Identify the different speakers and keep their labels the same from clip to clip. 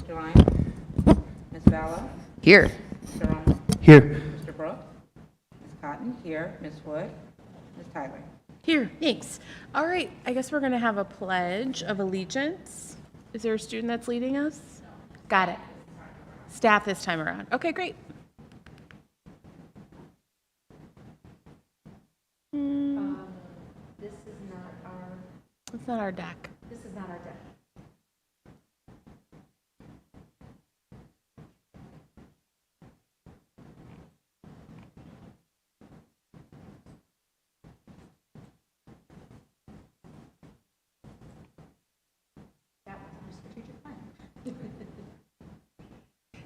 Speaker 1: Mr. Lyon? Ms. Vallow?
Speaker 2: Here.
Speaker 1: Mr. Romo?
Speaker 3: Here.
Speaker 1: Mr. Brooks? Ms. Cotton? Here. Ms. Wood? Ms. Tyler?
Speaker 2: Here, thanks. All right, I guess we're going to have a pledge of allegiance. Is there a student that's leading us? Got it. Staff this time around. Okay, great.
Speaker 4: This is not our,
Speaker 2: It's not our deck.
Speaker 4: this is not our deck. That was our strategic plan.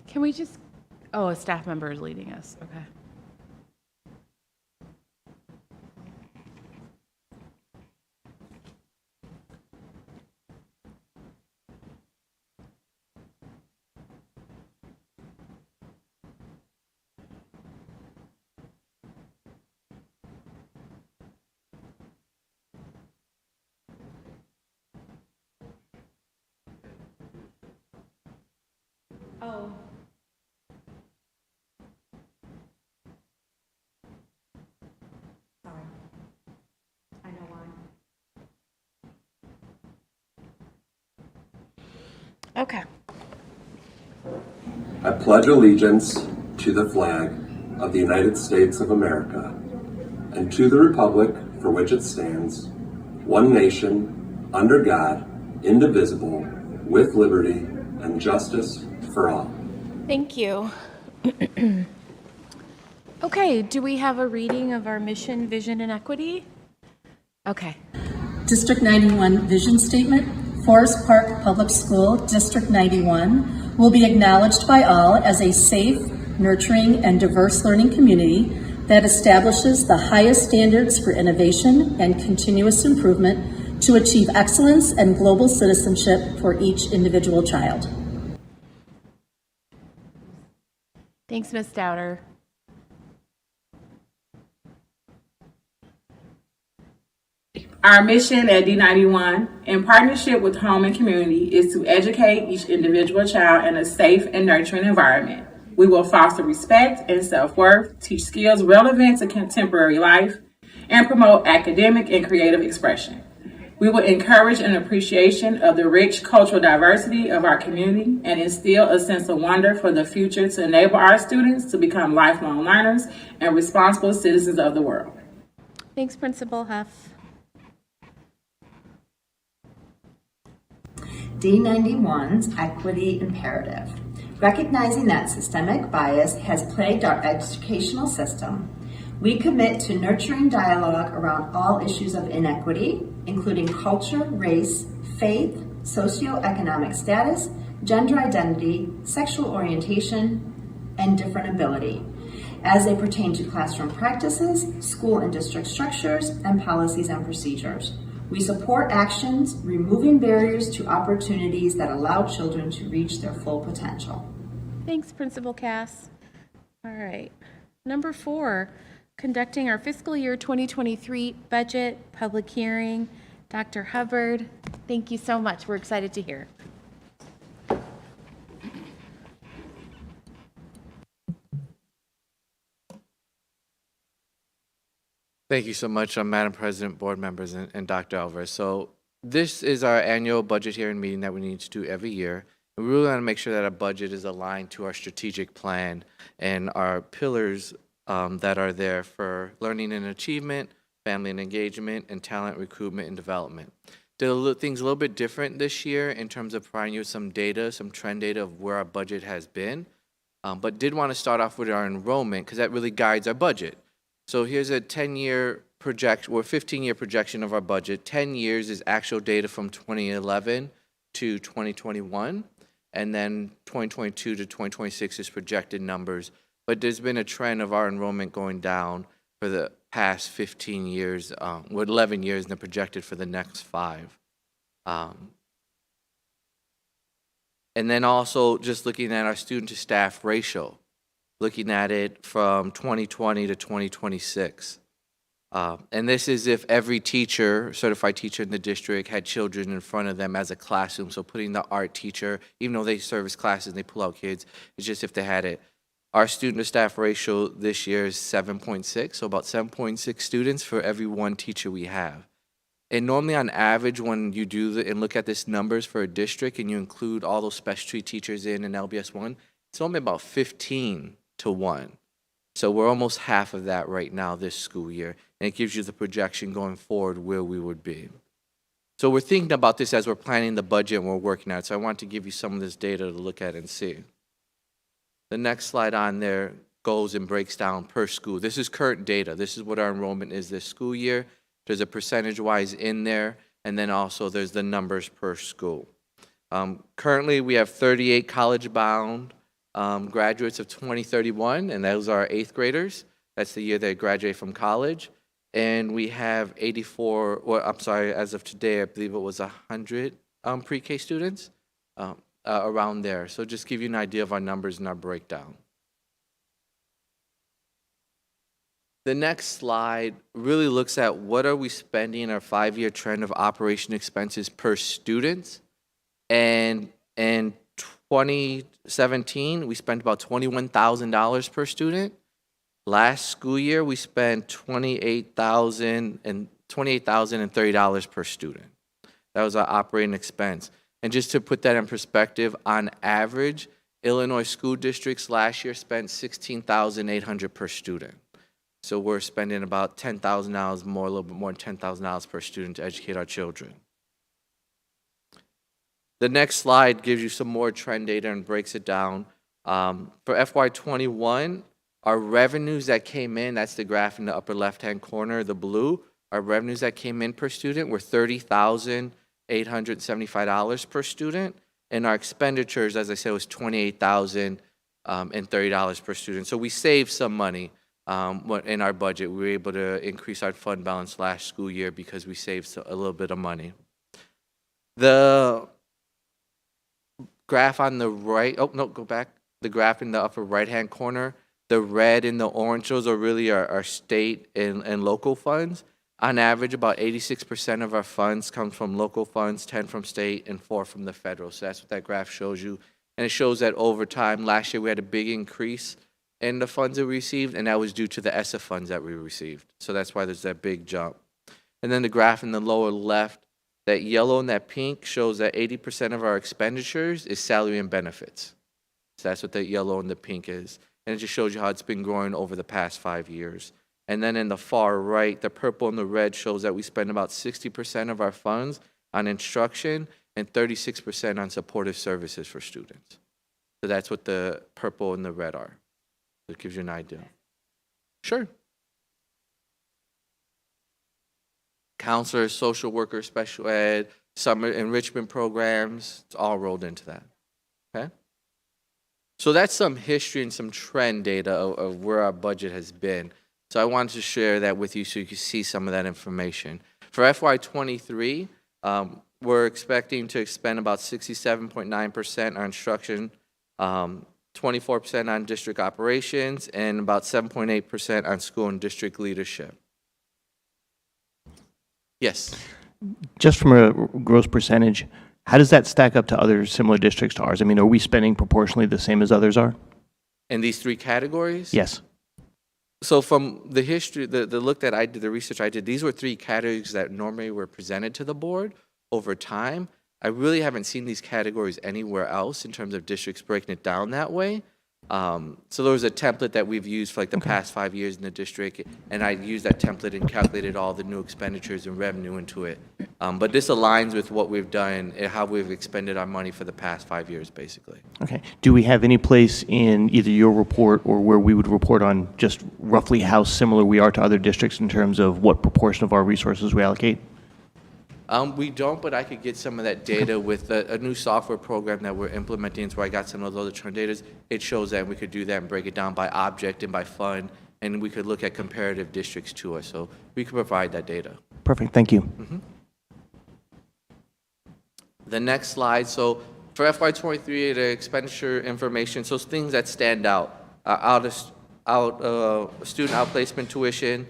Speaker 2: Can we just, oh, a staff member is leading us. Okay.
Speaker 4: Oh. Sorry. I know why.
Speaker 2: Okay.
Speaker 5: I pledge allegiance to the flag of the United States of America and to the republic for which it stands, one nation, under God, indivisible, with liberty and justice for all.
Speaker 2: Thank you. Okay, do we have a reading of our mission, vision, and equity? Okay.
Speaker 6: District 91 Vision Statement, Forest Park Public School, District 91, will be acknowledged by all as a safe, nurturing, and diverse learning community that establishes the highest standards for innovation and continuous improvement to achieve excellence and global citizenship for each individual child.
Speaker 2: Thanks, Ms. Stouter.
Speaker 7: Our mission at D91, in partnership with Home and Community, is to educate each individual child in a safe and nurturing environment. We will foster respect and self-worth, teach skills relevant to contemporary life, and promote academic and creative expression. We will encourage an appreciation of the rich cultural diversity of our community and instill a sense of wonder for the future to enable our students to become lifelong learners and responsible citizens of the world.
Speaker 2: Thanks, Principal Huff.
Speaker 8: D91's Equity Imperative. Recognizing that systemic bias has plagued our educational system, we commit to nurturing dialogue around all issues of inequity, including culture, race, faith, socioeconomic status, gender identity, sexual orientation, and different ability, as they pertain to classroom practices, school and district structures, and policies and procedures. We support actions removing barriers to opportunities that allow children to reach their full potential.
Speaker 2: Thanks, Principal Cass. All right. Number 4, conducting our fiscal year 2023 budget public hearing. Dr. Hubbard, thank you so much. We're excited to hear.
Speaker 9: Thank you so much, Madam President, board members, and Dr. Alvarez. So this is our annual budget hearing meeting that we need to do every year. And we really want to make sure that our budget is aligned to our strategic plan and our pillars that are there for learning and achievement, family and engagement, and talent recruitment and development. Did things a little bit different this year in terms of providing you some data, some trend data of where our budget has been, but did want to start off with our enrollment because that really guides our budget. So here's a 10-year projection, or 15-year projection of our budget. 10 years is actual data from 2011 to 2021, and then 2022 to 2026 is projected numbers. But there's been a trend of our enrollment going down for the past 15 years, 11 years, and they're projected for the next 5. And then also just looking at our student to staff ratio, looking at it from 2020 to 2026. And this is if every teacher, certified teacher in the district, had children in front of them as a classroom. So putting the art teacher, even though they service classes and they pull out kids, it's just if they had it. Our student to staff ratio this year is 7.6, so about 7.6 students for every one teacher we have. And normally on average, when you do and look at this numbers for a district and you include all those specialty teachers in LBS 1, it's only about 15 to 1. So we're almost half of that right now this school year. And it gives you the projection going forward where we would be. So we're thinking about this as we're planning the budget and we're working on it. So I want to give you some of this data to look at and see. The next slide on there goes and breaks down per school. This is current data. This is what our enrollment is this school year. There's a percentage-wise in there, and then also there's the numbers per school. Currently, we have 38 college-bound graduates of 2031, and those are 8th graders. That's the year they graduate from college. And we have 84, well, I'm sorry, as of today, I believe it was 100 pre-K students around there. So just give you an idea of our numbers and our breakdown. The next slide really looks at what are we spending our 5-year trend of operation expenses per student. And in 2017, we spent about $21,000 per student. Last school year, we spent $28,030 per student. That was our operating expense. And just to put that in perspective, on average, Illinois school districts last year spent $16,800 per student. So we're spending about $10,000 more, a little bit more than $10,000 per student to educate our children. The next slide gives you some more trend data and breaks it down. For FY21, our revenues that came in, that's the graph in the upper left-hand corner, the blue, our revenues that came in per student were $30,875 per student. And our expenditures, as I said, was $28,030 per student. So we saved some money in our budget. We were able to increase our fund balance last school year because we saved a little bit of money. The graph on the right, oh, no, go back. The graph in the upper right-hand corner, the red and the orange, those are really our state and local funds. On average, about 86% of our funds come from local funds, 10 from state, and 4 from the federal. So that's what that graph shows you. And it shows that over time, last year we had a big increase in the funds that we received, and that was due to the ESSA funds that we received. So that's why there's that big jump. And then the graph in the lower left, that yellow and that pink shows that 80% of our expenditures is salary and benefits. So that's what the yellow and the pink is. And it just shows you how it's been growing over the past 5 years. And then in the far right, the purple and the red shows that we spend about 60% of our funds on instruction and 36% on supportive services for students. So that's what the purple and the red are. So it gives you an idea. Sure. Counselors, social workers, special ed, summer enrichment programs, it's all rolled into that. Okay? So that's some history and some trend data of where our budget has been. So I wanted to share that with you so you can see some of that information. For FY23, we're expecting to expend about 67.9% on instruction, 24% on district operations, and about 7.8% on school and district leadership. Yes?
Speaker 3: Just from a gross percentage, how does that stack up to other similar districts to ours? I mean, are we spending proportionally the same as others are?
Speaker 9: In these 3 categories?
Speaker 3: Yes.
Speaker 9: So from the history, the look that I did, the research I did, these were 3 categories that normally were presented to the board over time. I really haven't seen these categories anywhere else in terms of districts breaking it down that way. So there was a template that we've used for like the past 5 years in the district, and I used that template and calculated all the new expenditures and revenue into it. But this aligns with what we've done and how we've expended our money for the past 5 years, basically.
Speaker 3: Okay. Do we have any place in either your report or where we would report on just roughly how similar we are to other districts in terms of what proportion of our resources we allocate?
Speaker 9: We don't, but I could get some of that data with a new software program that we're implementing. So I got some of those other trend data. It shows that, and we could do that and break it down by object and by fund, and we could look at comparative districts to us. So we could provide that data.
Speaker 3: Perfect. Thank you.
Speaker 9: Mm-hmm. The next slide. So for FY23, the expenditure information, so things that stand out, student outplacement tuition,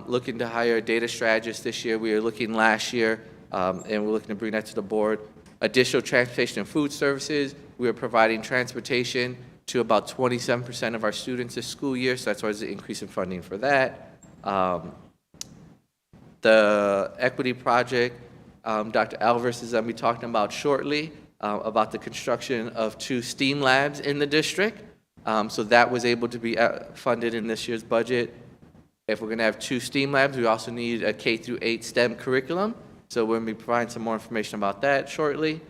Speaker 9: Looking to hire a data strategist this year. We were looking last year, and we're looking to bring that to the board. Additional transportation and food services. We are providing transportation to about 27% of our students this school year, so that's why there's an increase in funding for that. The equity project, Dr. Alvarez is going to be talking about shortly, about the construction of 2 STEAM labs in the district. So that was able to be funded in this year's budget. If we're going to have 2 STEAM labs, we also need a K through 8 STEM curriculum. So we're going to be providing some more information about that shortly.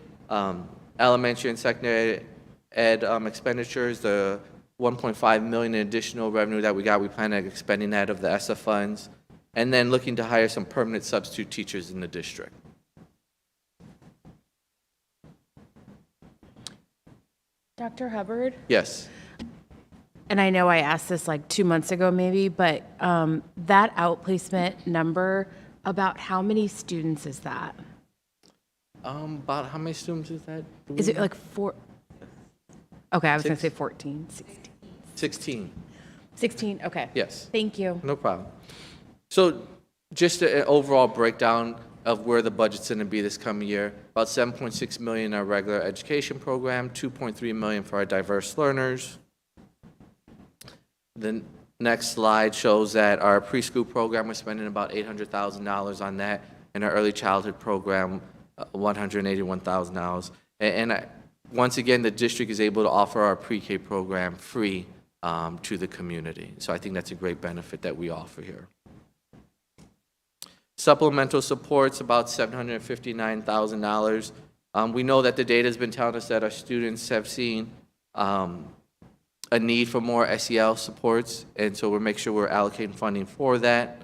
Speaker 9: Elementary and secondary ed expenditures, the $1.5 million in additional revenue that we got, we plan on expending that of the ESSA funds. And then looking to hire some permanent substitute teachers in the district.
Speaker 2: Dr. Hubbard?
Speaker 9: Yes.
Speaker 2: And I know I asked this like 2 months ago maybe, but that outplacement number, about how many students is that?
Speaker 9: About how many students is that?
Speaker 2: Is it like 4? Okay, I was going to say 14, 16.
Speaker 9: 16.
Speaker 2: 16, okay.
Speaker 9: Yes.
Speaker 2: Thank you.
Speaker 9: No problem. So just an overall breakdown of where the budget's going to be this coming year. About $7.6 million in our regular education program, $2.3 million for our diverse learners. The next slide shows that our preschool program, we're spending about $800,000 on that, and our early childhood program, $181,000. Once again, the district is able to offer our pre-K program free to the community. So I think that's a great benefit that we offer here. Supplemental supports, about $759,000. We know that the data has been telling us that our students have seen a need for more SEL supports, and so we'll make sure we're allocating funding for that.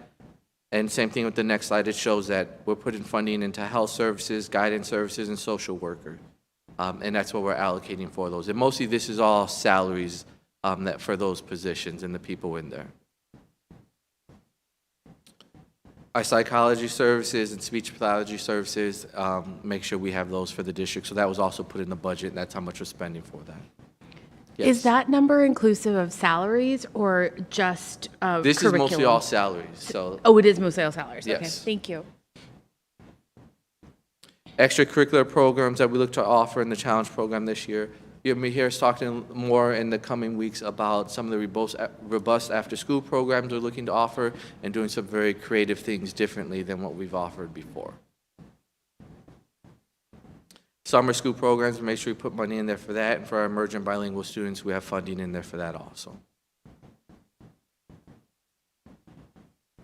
Speaker 9: And same thing with the next slide, it shows that we're putting funding into health services, guidance services, and social workers. And that's what we're allocating for those. And mostly this is all salaries that for those positions and the people in there. Our psychology services and speech pathology services, make sure we have those for the district. So that was also put in the budget, and that's how much we're spending for that. Yes.
Speaker 2: Is that number inclusive of salaries or just of
Speaker 9: This
Speaker 2: curriculum?
Speaker 9: is mostly all salaries. So
Speaker 2: Oh, it is mostly all salaries. Okay,
Speaker 9: Yes.
Speaker 2: thank you.
Speaker 9: extracurricular programs that we look to offer in the challenge program this year. You'll be here talking more in the coming weeks about some of the robust after-school programs we're looking to offer and doing some very creative things differently than what we've offered before. Summer school programs, make sure we put money in there for that, and for our emergent bilingual students, we have funding in there for that also.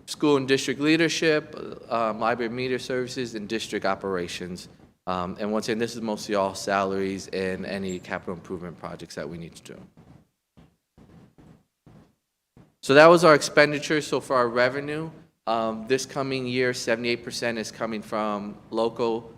Speaker 9: School and district leadership, library media services, and district operations. And once again, this is mostly all salaries and any capital improvement projects that we need to do. So that was our expenditure. So for our revenue, this coming year, 78% is coming from local,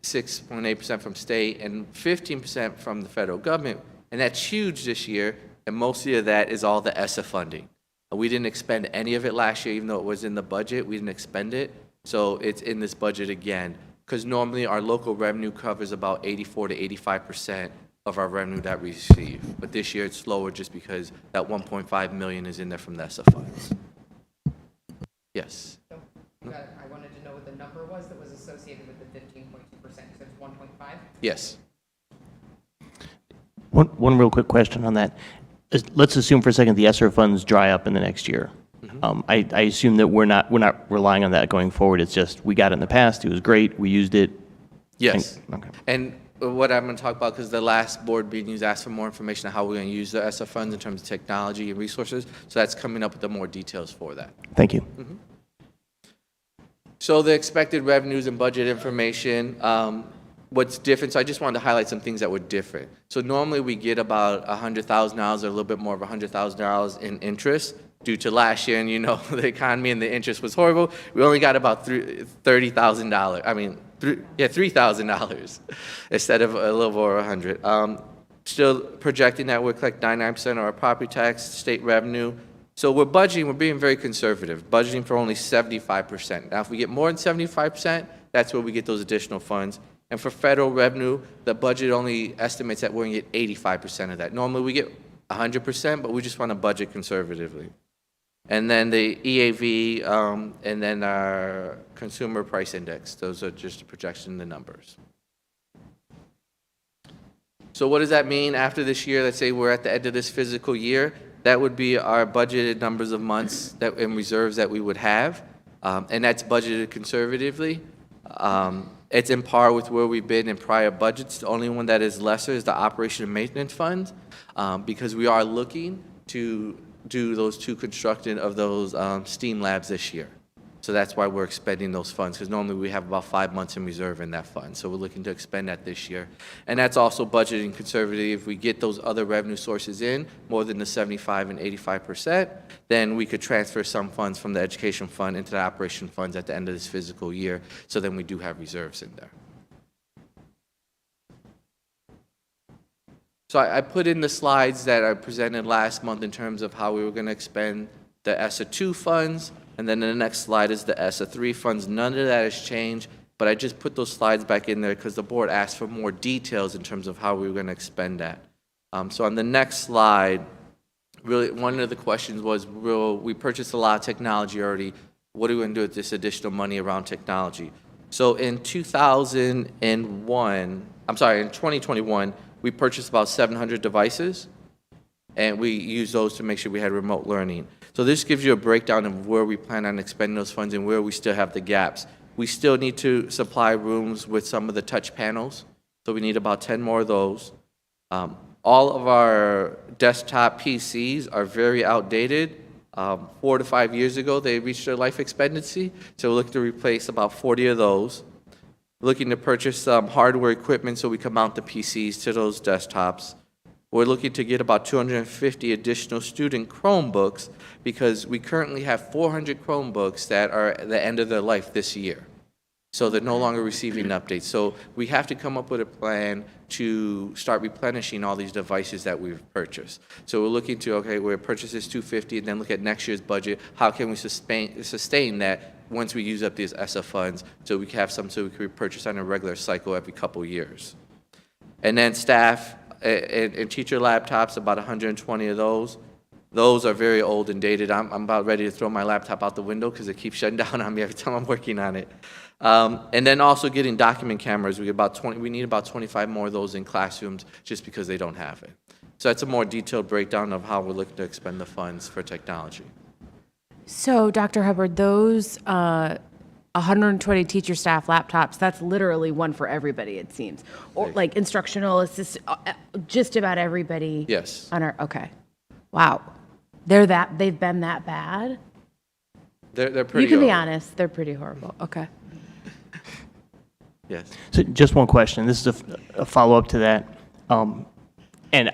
Speaker 9: 6.8% from state, and 15% from the federal government. And that's huge this year, and mostly of that is all the ESSA funding. We didn't expend any of it last year, even though it was in the budget. We didn't expend it, so it's in this budget again. Because normally our local revenue covers about 84 to 85% of our revenue that we receive. But this year it's lower just because that $1.5 million is in there from the ESSA funds. Yes.
Speaker 10: So, I wanted to know what the number was that was associated with the 15.2%. You said it's 1.5?
Speaker 9: Yes.
Speaker 3: One real quick question on that. Let's assume for a second the ESSER funds dry up in the next year. I assume that we're not relying on that going forward. It's just we got it in the past. It was great. We used it.
Speaker 9: Yes.
Speaker 3: Okay.
Speaker 9: And what I'm going to talk about, because the last board meetings asked for more information on how we're going to use the ESSA funds in terms of technology and resources. So that's coming up with the more details for that.
Speaker 3: Thank you.
Speaker 9: So the expected revenues and budget information, what's different, so I just wanted to highlight some things that were different. So normally we get about $100,000 or a little bit more of $100,000 in interest due to last year, and you know, the economy and the interest was horrible. We only got about $30,000, I mean, $3,000 instead of a little over 100. Still projecting that we'll collect 99% of our property tax, state revenue. So we're budgeting, we're being very conservative, budgeting for only 75%. Now, if we get more than 75%, that's where we get those additional funds. And for federal revenue, the budget only estimates that we're going to get 85% of that. Normally, we get 100%, but we just want to budget conservatively. And then the EAV, and then our consumer price index. Those are just a projection, the numbers. So what does that mean after this year? Let's say we're at the end of this fiscal year. That would be our budgeted numbers of months that and reserves that we would have. And that's budgeted conservatively. It's in par with where we've been in prior budgets. The only one that is lesser is the operation and maintenance fund, because we are looking to do those 2 construction of those STEAM labs this year. So that's why we're expending those funds, because normally we have about 5 months in reserve in that fund. So we're looking to expend that this year. And that's also budgeting conservatively. If we get those other revenue sources in, more than the 75 and 85%, then we could transfer some funds from the education fund into the operation funds at the end of this fiscal year. So then we do have reserves in there. So I put in the slides that I presented last month in terms of how we were going to expend the ESSA 2 funds. And then the next slide is the ESSA 3 funds. None of that has changed, but I just put those slides back in there because the board asked for more details in terms of how we were going to expend that. So on the next slide, really one of the questions was, we purchased a lot of technology already. What are we going to do with this additional money around technology? So in 2021, we purchased about 700 devices, and we used those to make sure we had remote learning. So this gives you a breakdown of where we plan on expending those funds and where we still have the gaps. We still need to supply rooms with some of the touch panels, so we need about 10 more of those. All of our desktop PCs are very outdated. 4 to 5 years ago, they reached their life expectancy, so we're looking to replace about 40 of those. We're looking to purchase some hardware equipment so we can mount the PCs to those desktops. We're looking to get about 250 additional student Chromebooks because we currently have 400 Chromebooks that are at the end of their life this year. So they're no longer receiving updates. So we have to come up with a plan to start replenishing all these devices that we've purchased. So we're looking to, okay, we'll purchase this 250 and then look at next year's budget. How can we sustain that once we use up these ESSA funds so we can have some so we can repurchase on a regular cycle every couple years. And then staff and teacher laptops, about 120 of those. Those are very old and dated. I'm about ready to throw my laptop out the window because it keeps shutting down on me every time I'm working on it. And then also getting document cameras. We need about 25 more of those in classrooms just because they don't have it. So that's a more detailed breakdown of how we're looking to expend the funds for technology.
Speaker 2: So, Dr. Hubbard, those 120 teacher staff laptops, that's literally one for everybody, it seems. Or like instructional assist, just about everybody.
Speaker 9: Yes.
Speaker 2: Okay. Wow. They've been that bad?
Speaker 9: They're pretty
Speaker 2: You can be
Speaker 9: old.
Speaker 2: honest, they're pretty horrible. Okay.
Speaker 9: Yes.
Speaker 3: So just one question. This is a follow-up to that. And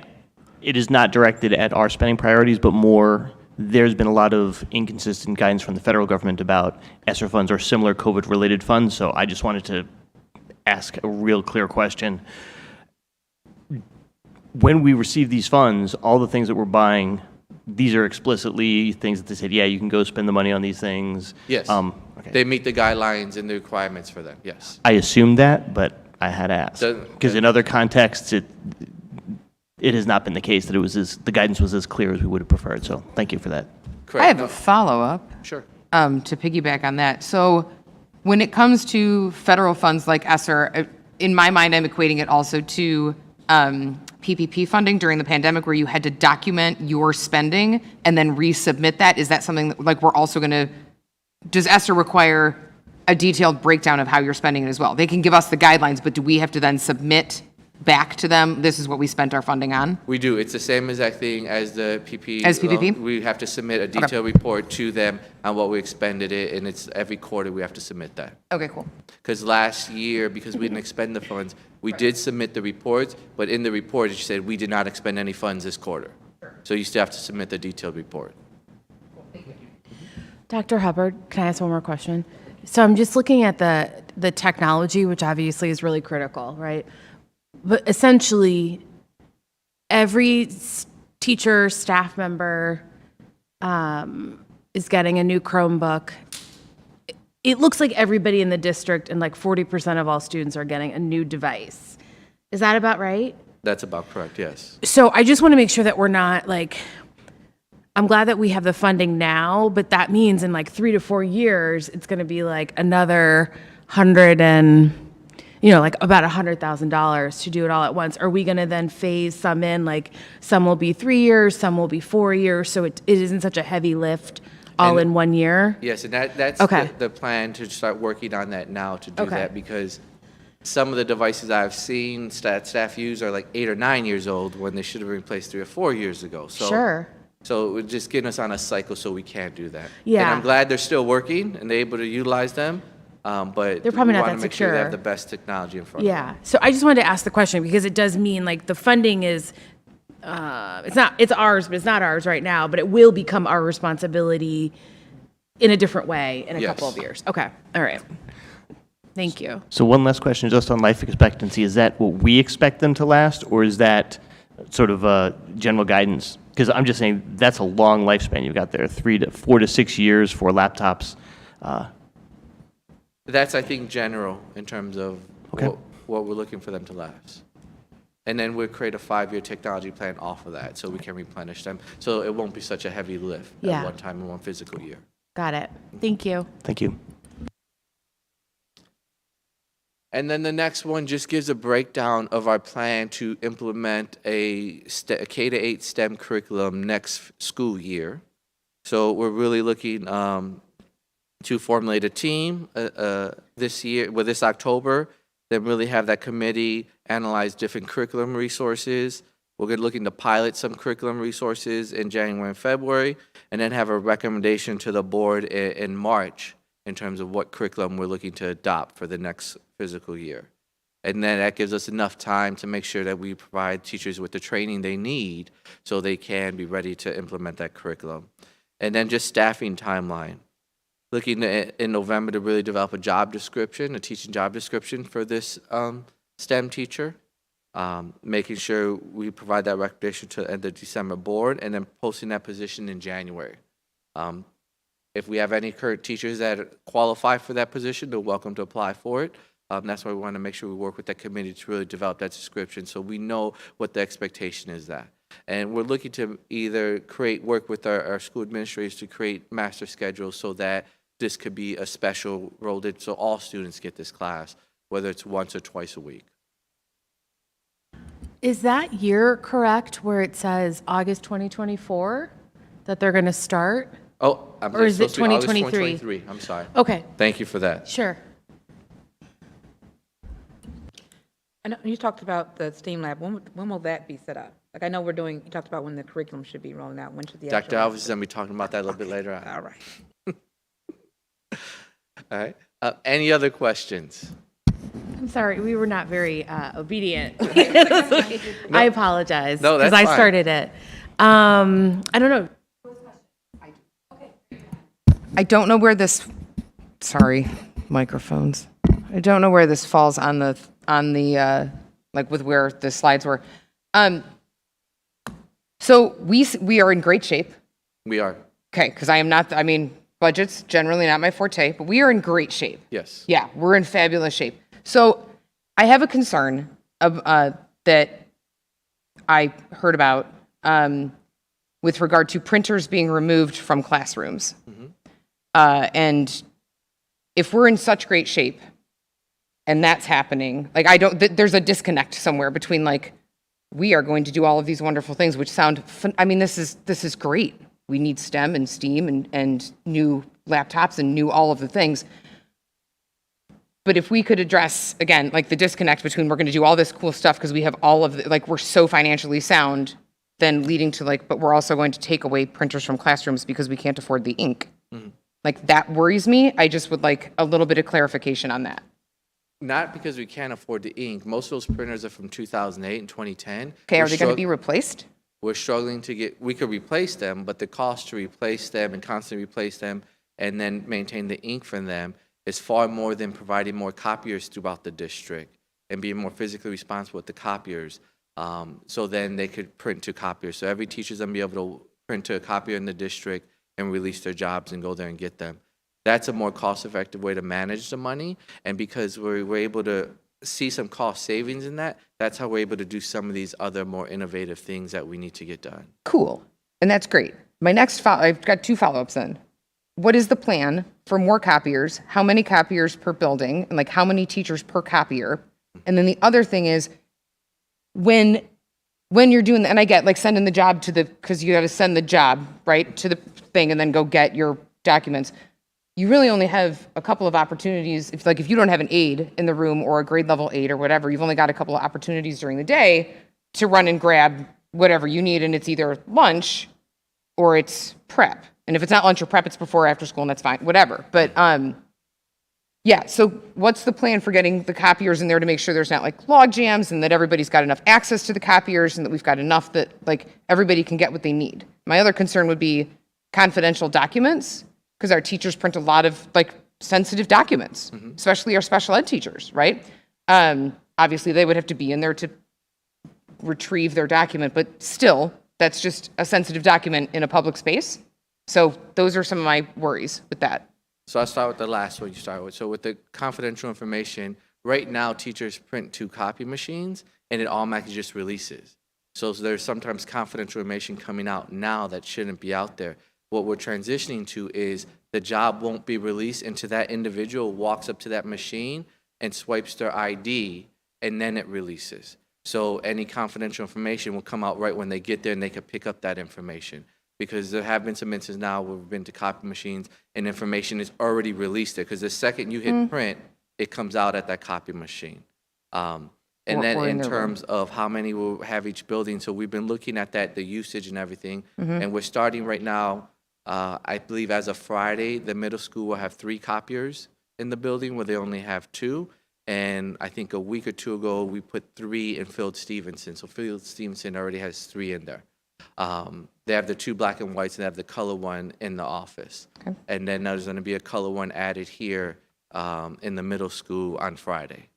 Speaker 3: it is not directed at our spending priorities, but more, there's been a lot of inconsistent guidance from the federal government about ESSER funds or similar COVID-related funds. So I just wanted to ask a real clear question. When we receive these funds, all the things that we're buying, these are explicitly things that they said, yeah, you can go spend the money on these things.
Speaker 9: Yes.
Speaker 3: Okay.
Speaker 9: They meet the guidelines and the requirements for them. Yes.
Speaker 3: I assumed that, but I had to ask.
Speaker 9: Doesn't-
Speaker 3: Because in other contexts, it has not been the case that the guidance was as clear as we would have preferred. So thank you for that.
Speaker 9: Correct.
Speaker 10: I have
Speaker 9: No,
Speaker 10: a follow-up.
Speaker 9: Sure.
Speaker 10: To piggyback on that. So when it comes to federal funds like ESSER, in my mind, I'm equating it also to PPP funding during the pandemic where you had to document your spending and then resubmit that. Is that something that, like, we're also going to, does ESSER require a detailed breakdown of how you're spending it as well? They can give us the guidelines, but do we have to then submit back to them, this is what we spent our funding on?
Speaker 9: We do. It's the same exact thing as the PP.
Speaker 10: As PPP?
Speaker 9: We have to submit a detailed report to them on what we expended it, and it's every quarter we have to submit that.
Speaker 10: Okay, cool.
Speaker 9: Because last year, because we didn't expend the funds, we did submit the reports, but in the report, it said we did not expend any funds this quarter. So you still have to submit the detailed report.
Speaker 2: Dr. Hubbard, can I ask one more question? So I'm just looking at the technology, which obviously is really critical, right? But essentially, every teacher, staff member is getting a new Chromebook. It looks like everybody in the district and like 40% of all students are getting a new device. Is that about right?
Speaker 9: That's about correct, yes.
Speaker 2: So I just want to make sure that we're not like, I'm glad that we have the funding now, but that means in like 3 to 4 years, it's going to be like another like about $100,000 to do it all at once. Are we going to then phase some in? Like some will be 3 years, some will be 4 years, so it isn't such a heavy lift all
Speaker 9: And-
Speaker 2: in 1 year?
Speaker 9: Yes, and that's
Speaker 2: Okay.
Speaker 9: the plan, to start working on that now, to do
Speaker 2: Okay.
Speaker 9: that, because some of the devices I've seen staff use are like 8 or 9 years old when they should have been replaced 3 or 4 years ago.
Speaker 2: Sure.
Speaker 9: So we're just getting us on a cycle so we can do that.
Speaker 2: Yeah.
Speaker 9: And I'm glad they're still working and they're able to utilize them, but
Speaker 2: They're probably
Speaker 9: we
Speaker 2: not
Speaker 9: want to
Speaker 2: that
Speaker 9: make sure they have
Speaker 2: secure.
Speaker 9: the best technology in front of them.
Speaker 2: Yeah. So I just wanted to ask the question because it does mean like the funding is, it's ours, but it's not ours right now, but it will become our responsibility in a different way in a couple
Speaker 9: Yes.
Speaker 2: of years. Okay. All right. Thank you.
Speaker 3: So one last question, just on life expectancy. Is that what we expect them to last, or is that sort of general guidance? Because I'm just saying that's a long lifespan you've got there, 4 to 6 years for laptops.
Speaker 9: That's, I think, general in terms of
Speaker 3: Okay.
Speaker 9: what we're looking for them to last. And then we'll create a 5-year technology plan off of that so we can replenish them. So it won't be such a heavy lift
Speaker 2: Yeah.
Speaker 9: at one time in one physical year.
Speaker 2: Got it. Thank you.
Speaker 3: Thank you.
Speaker 9: And then the next one just gives a breakdown of our plan to implement a K-8 STEM curriculum next school year. So we're really looking to formulate a team this year, this October, then really have that committee analyze different curriculum resources. We're looking to pilot some curriculum resources in January and February, and then have a recommendation to the board in March in terms of what curriculum we're looking to adopt for the next physical year. And then that gives us enough time to make sure that we provide teachers with the training they need so they can be ready to implement that curriculum. And then just staffing timeline. Looking in November to really develop a job description, a teaching job description for this STEM teacher. Making sure we provide that recommendation to the December board, and then posting that position in January. If we have any current teachers that qualify for that position, they're welcome to apply for it. That's why we want to make sure we work with that committee to really develop that description so we know what the expectation is that. And we're looking to either work with our school administrators to create master schedules so that this could be a special role so all students get this class, whether it's once or twice a week.
Speaker 2: Is that year correct where it says August 2024 that they're going to start?
Speaker 9: Oh, I'm
Speaker 2: Or is it
Speaker 9: supposed to be August
Speaker 2: 2023?
Speaker 9: 2023. I'm sorry.
Speaker 2: Okay.
Speaker 9: Thank you for that.
Speaker 2: Sure.
Speaker 1: I know you talked about the STEAM lab. When will that be set up? Like, I know you talked about when the curriculum should be rolling out. When should the
Speaker 9: Dr.
Speaker 1: actual-
Speaker 9: Alves is going to be talking about that a little bit later on.
Speaker 1: All right.
Speaker 9: All right. Any other questions?
Speaker 2: I'm sorry, we were not very obedient. I apologize.
Speaker 9: No, that's
Speaker 2: Because I
Speaker 9: fine.
Speaker 2: started it. I don't know.
Speaker 10: I don't know where this, sorry, microphones. I don't know where this falls on the like with where the slides were. So we are in great shape.
Speaker 9: We are.
Speaker 10: Okay, because budget's generally not my forte, but we are in great shape.
Speaker 9: Yes.
Speaker 10: Yeah, we're in fabulous shape. So I have a concern of, that I heard about with regard to printers being removed from classrooms. And if we're in such great shape and that's happening, like there's a disconnect somewhere between like, we are going to do all of these wonderful things, which sound, this is great. We need STEM and STEAM and new laptops and new all of the things. But if we could address, again, like the disconnect between we're going to do all this cool stuff because we have all of the, like we're so financially sound, then leading to like, but we're also going to take away printers from classrooms because we can't afford the ink. Like that worries me. I just would like a little bit of clarification on that.
Speaker 9: Not because we can't afford the ink. Most of those printers are from 2008 and 2010.
Speaker 10: Okay, are they going to be replaced?
Speaker 9: We're struggling we could replace them, but the cost to replace them and constantly replace them and then maintain the ink from them is far more than providing more copiers throughout the district and being more physically responsible with the copiers. So then they could print to copiers. So every teacher's going to be able to print to a copier in the district and release their jobs and go there and get them. That's a more cost-effective way to manage the money. And because we're able to see some cost savings in that, that's how we're able to do some of these other more innovative things that we need to get done.
Speaker 10: Cool. And that's great. My next I've got 2 follow-ups then. What is the plan for more copiers? How many copiers per building? And like how many teachers per copier? And then the other thing is when you're doing, and I get like sending the job to because you got to send the job, right, to the thing and then go get your documents. You really only have a couple of opportunities. If you don't have an aide in the room or a grade level aide or whatever, you've only got a couple of opportunities during the day to run and grab whatever you need. And it's either lunch or it's prep. And if it's not lunch or prep, it's before or after school, and that's fine, whatever. But yeah, so what's the plan for getting the copiers in there to make sure there's not like log jams and that everybody's got enough access to the copiers and that we've got enough that like everybody can get what they need? My other concern would be confidential documents, because our teachers print a lot of like sensitive documents, especially our special ed teachers, right? Obviously, they would have to be in there to retrieve their document, but still, that's just a sensitive document in a public space. So those are some of my worries with that.
Speaker 9: So I'll start with the last one you started with. So with the confidential information, right now teachers print 2 copy machines and it automatically just releases. So there's sometimes confidential information coming out now that shouldn't be out there. What we're transitioning to is the job won't be released until that individual walks up to that machine and swipes their ID, and then it releases. So any confidential information will come out right when they get there, and they can pick up that information. Because there have been some instances now where we've been to copy machines and information is already released there. Because the second you hit print, it comes out at that copy machine. And then in terms of how many will have each building, so we've been looking at that, the usage and everything. And we're starting right now, I believe as of Friday, the middle school will have 3 copiers in the building where they only have 2. And I think a week or 2 ago, we put 3 in Field Stevenson. So Field Stevenson already has 3 in there. They have the 2 black and whites and they have the color one in the office. Okay. And then there's going to be a color one added here in the middle school on Friday.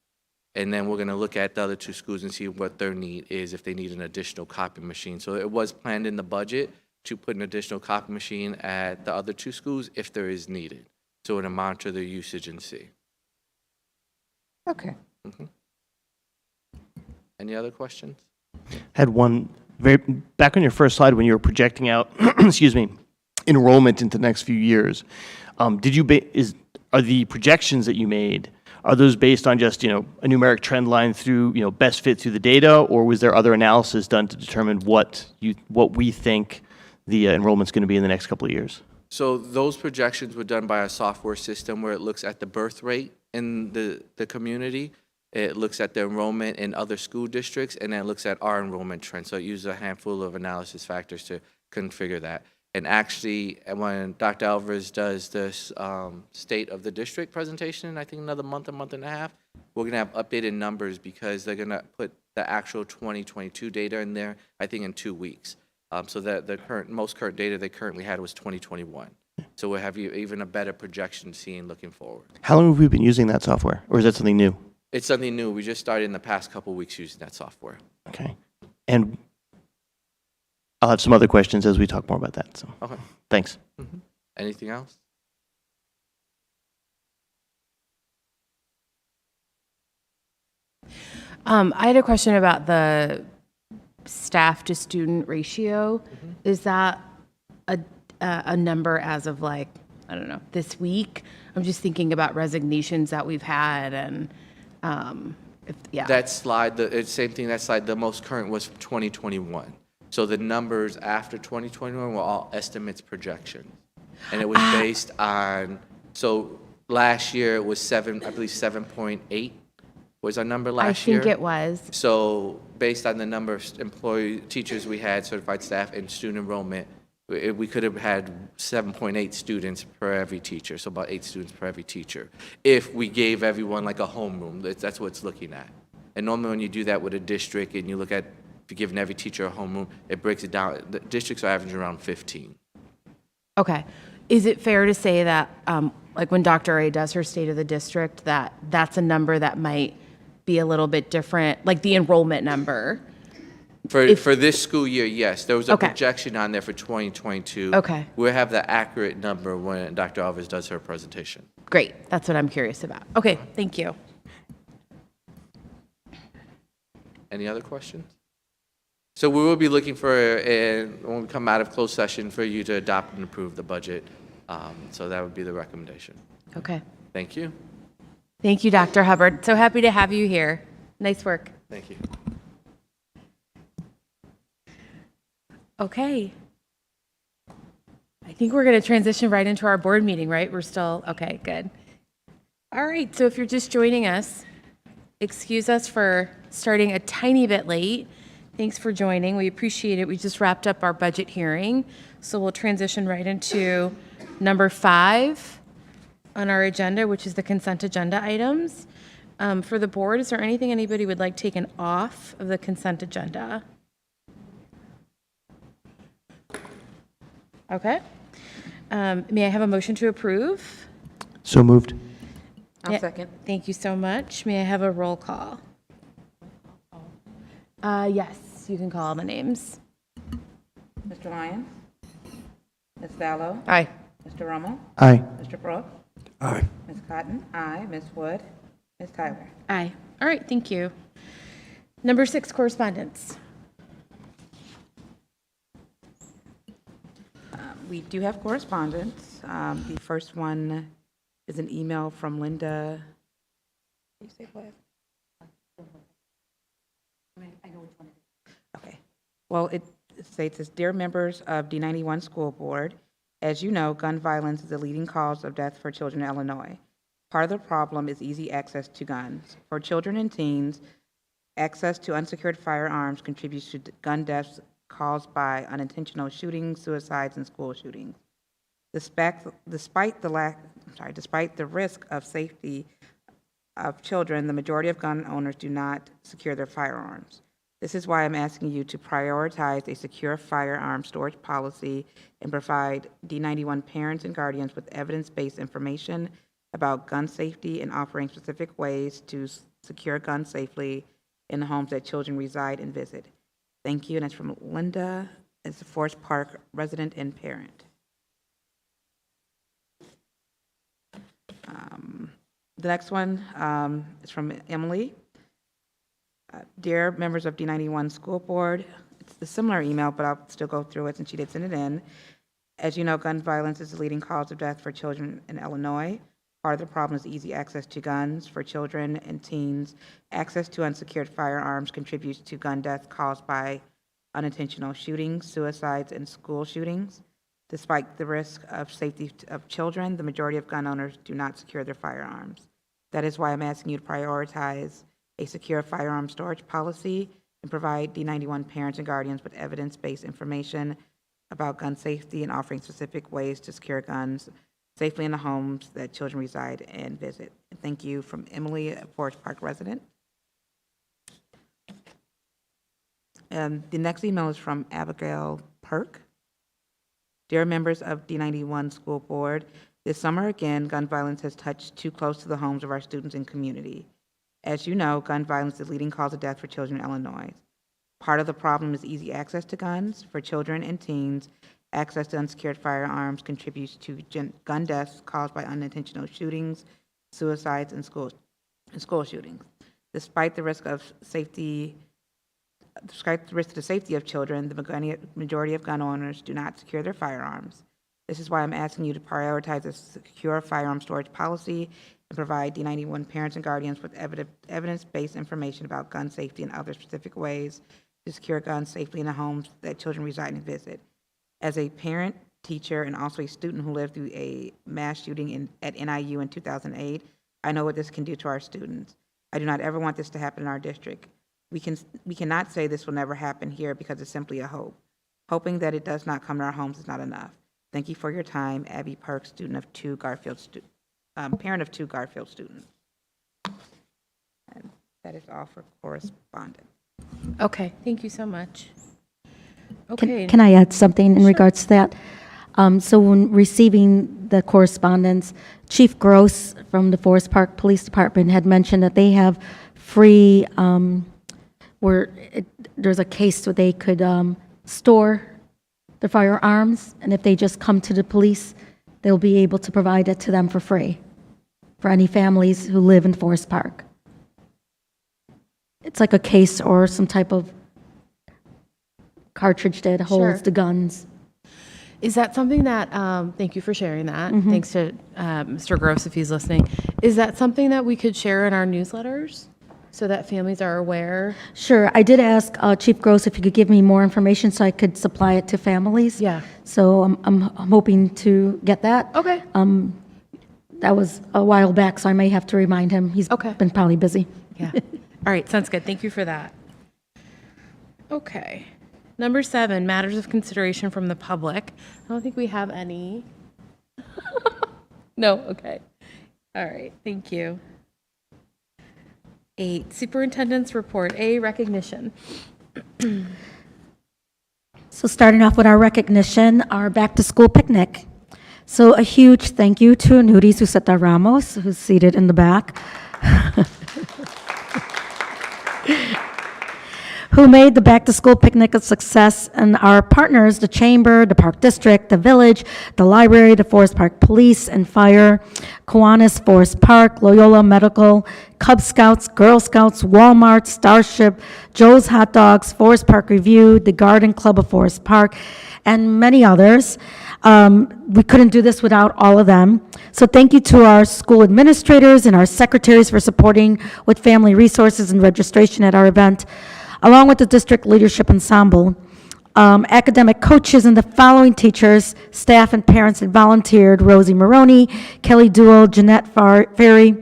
Speaker 9: And then we're going to look at the other 2 schools and see what their need is, if they need an additional copy machine. So it was planned in the budget to put an additional copy machine at the other 2 schools if there is needed. So to monitor their usage and see.
Speaker 10: Okay.
Speaker 9: Any other questions?
Speaker 3: Had one back on your first slide when you were projecting out, excuse me, enrollment into the next few years. Did you are the projections that you made, are those based on just, a numeric trend line through, best fit through the data, or was there other analysis done to determine what we think the enrollment's going to be in the next couple of years?
Speaker 9: So those projections were done by a software system where it looks at the birth rate in the community. It looks at the enrollment in other school districts, and then it looks at our enrollment trend. So it uses a handful of analysis factors to configure that. And actually, when Dr. Alvarez does this state of the district presentation, I think another month and a half, we're going to have updated numbers because they're going to put the actual 2022 data in there, I think in 2 weeks. So that the most current data they currently had was 2021. So we'll have even a better projection seeing looking forward.
Speaker 3: How long have we been using that software, or is that something new?
Speaker 9: It's something new. We just started in the past couple of weeks using that software.
Speaker 3: Okay. And I'll have some other questions as we talk more about that. So,
Speaker 9: okay.
Speaker 3: Thanks.
Speaker 9: Anything else?
Speaker 2: I had a question about the staff to student ratio. Is that a number as of like, I don't know, this week? I'm just thinking about resignations that we've had and
Speaker 9: That slide, it's same thing, that slide, the most current was 2021. So the numbers after 2021 were all estimates, projections. And it was based on, so last year it was I believe 7.8 was our number last year.
Speaker 2: I think it was.
Speaker 9: So based on the number of teachers we had, certified staff, and student enrollment, we could have had 7.8 students per every teacher, so about 8 students per every teacher, if we gave everyone like a homeroom. That's what it's looking at. And normally when you do that with a district and you look at, if you're giving every teacher a homeroom, it breaks it down. The districts are averaging around 15.
Speaker 2: Okay. Is it fair to say that, like when Dr. A does her state of the district, that's a number that might be a little bit different, like the enrollment number?
Speaker 9: For this school year, yes. There was a projection on there for 2022.
Speaker 2: Okay.
Speaker 9: We'll have the accurate number when Dr. Alvarez does her presentation.
Speaker 2: Great. That's what I'm curious about. Okay. Thank you.
Speaker 9: Any other questions? So we will be looking for, when we come out of closed session, for you to adopt and approve the budget. So that would be the recommendation.
Speaker 2: Okay.
Speaker 9: Thank you.
Speaker 2: Thank you, Dr. Hubbard. So happy to have you here. Nice work.
Speaker 9: Thank you.
Speaker 2: Okay. I think we're going to transition right into our board meeting, right? We're still, okay, good. All right, so if you're just joining us, excuse us for starting a tiny bit late. Thanks for joining. We appreciate it. We just wrapped up our budget hearing, so we'll transition right into number 5 on our agenda, which is the consent agenda items. For the board, is there anything anybody would like taken off of the consent agenda? Okay. May I have a motion to approve?
Speaker 3: So moved.
Speaker 1: I'll
Speaker 2: Yeah.
Speaker 1: second.
Speaker 2: Thank you so much. May I have a roll call? Yes, you can call all the names.
Speaker 1: Mr. Lyons? Ms. Fallow?
Speaker 10: Aye.
Speaker 1: Mr. Rummel?
Speaker 3: Aye.
Speaker 1: Mr. Brooks?
Speaker 3: Aye.
Speaker 1: Ms. Cotton? Aye. Ms. Wood? Ms. Tyler?
Speaker 2: Aye. All right, thank you. Number 6, correspondence.
Speaker 1: We do have correspondence. The first one is an email from Linda. Did you say what? Okay. Well, it states as, "Dear members of D91 School Board, as you know, gun violence is the leading cause of death for children in Illinois. Part of the problem is easy access to guns. For children and teens, access to unsecured firearms contributes to gun deaths caused by unintentional shootings, suicides, and school shootings. Despite the risk of safety of children, the majority of gun owners do not secure their firearms. This is why I'm asking you to prioritize a secure firearm storage policy and provide D91 parents and guardians with evidence-based information about gun safety and offering specific ways to secure guns safely in the homes that children reside and visit. Thank you." And that's from Linda, as a Forest Park resident and parent. The next one is from Emily. "Dear members of D91 School Board," it's a similar email, but I'll still go through it since she did send it in. "As you know, gun violence is the leading cause of death for children in Illinois. Part of the problem is easy access to guns. For children and teens, access to unsecured firearms contributes to gun deaths caused by unintentional shootings, suicides, and school shootings. Despite the risk of safety of children, the majority of gun owners do not secure their firearms. That is why I'm asking you to prioritize a secure firearm storage policy and provide D91 parents and guardians with evidence-based information about gun safety and offering specific ways to secure guns safely in the homes that children reside and visit. Thank you," from Emily, a Forest Park resident. And the next email is from Abigail Perk. "Dear members of D91 School Board, this summer again, gun violence has touched too close to the homes of our students and community. As you know, gun violence is the leading cause of death for children in Illinois. Part of the problem is easy access to guns. For children and teens, access to unsecured firearms contributes to gun deaths caused by unintentional shootings, suicides, and school shootings. Despite the risk of safety, despite the risk to the safety of children, the majority of gun owners do not secure their firearms. This is why I'm asking you to prioritize a secure firearm storage policy and provide D91 parents and guardians with evidence-based information about gun safety and other specific ways to secure guns safely in the homes that children reside and visit. As a parent, teacher, and also a student who lived through a mass shooting at NIU in 2008, I know what this can do to our students. I do not ever want this to happen in our district. We cannot say this will never happen here because it's simply a hope. Hoping that it does not come to our homes is not enough. Thank you for your time. Abby Perk, parent of 2 Garfield students." And that is all for correspondence.
Speaker 2: Okay, thank you so much. Okay.
Speaker 11: Can I add something in regards to that? So when receiving the correspondence, Chief Gross from the Forest Park Police Department had mentioned that they have free, there's a case where they could store the firearms, and if they just come to the police, they'll be able to provide it to them for free, for any families who live in Forest Park. It's like a case or some type of cartridge that holds
Speaker 2: Sure.
Speaker 11: the guns.
Speaker 2: Is that something that, thank you for sharing that. Thanks to Mr. Gross if he's listening. Is that something that we could share in our newsletters so that families are aware?
Speaker 11: Sure, I did ask Chief Gross if he could give me more information so I could supply it to families.
Speaker 2: Yeah.
Speaker 11: So I'm hoping to get that.
Speaker 2: Okay.
Speaker 11: That was a while back, so I may have to remind him. He's
Speaker 2: Okay.
Speaker 11: been probably busy.
Speaker 2: Yeah. All right, sounds good. Thank you for that. Okay. Number 7, matters of consideration from the public. I don't think we have any. No, okay. All right, thank you. 8, superintendent's report. A, recognition.
Speaker 11: So starting off with our recognition, our back-to-school picnic. So a huge thank you to Nuri Suseta Ramos, who's seated in the back, who made the back-to-school picnic a success, and our partners, the Chamber, the Park District, the Village, the Library, the Forest Park Police and Fire, Kiwanis Forest Park, Loyola Medical, Cub Scouts, Girl Scouts, Walmart, Starship, Joe's Hot Dogs, Forest Park Review, the Garden Club of Forest Park, and many others. We couldn't do this without all of them. So thank you to our school administrators and our secretaries for supporting with family resources and registration at our event, along with the district leadership ensemble. Academic coaches and the following teachers, staff, and parents that volunteered: Rosie Maroney, Kelly Duell, Jeanette Farley,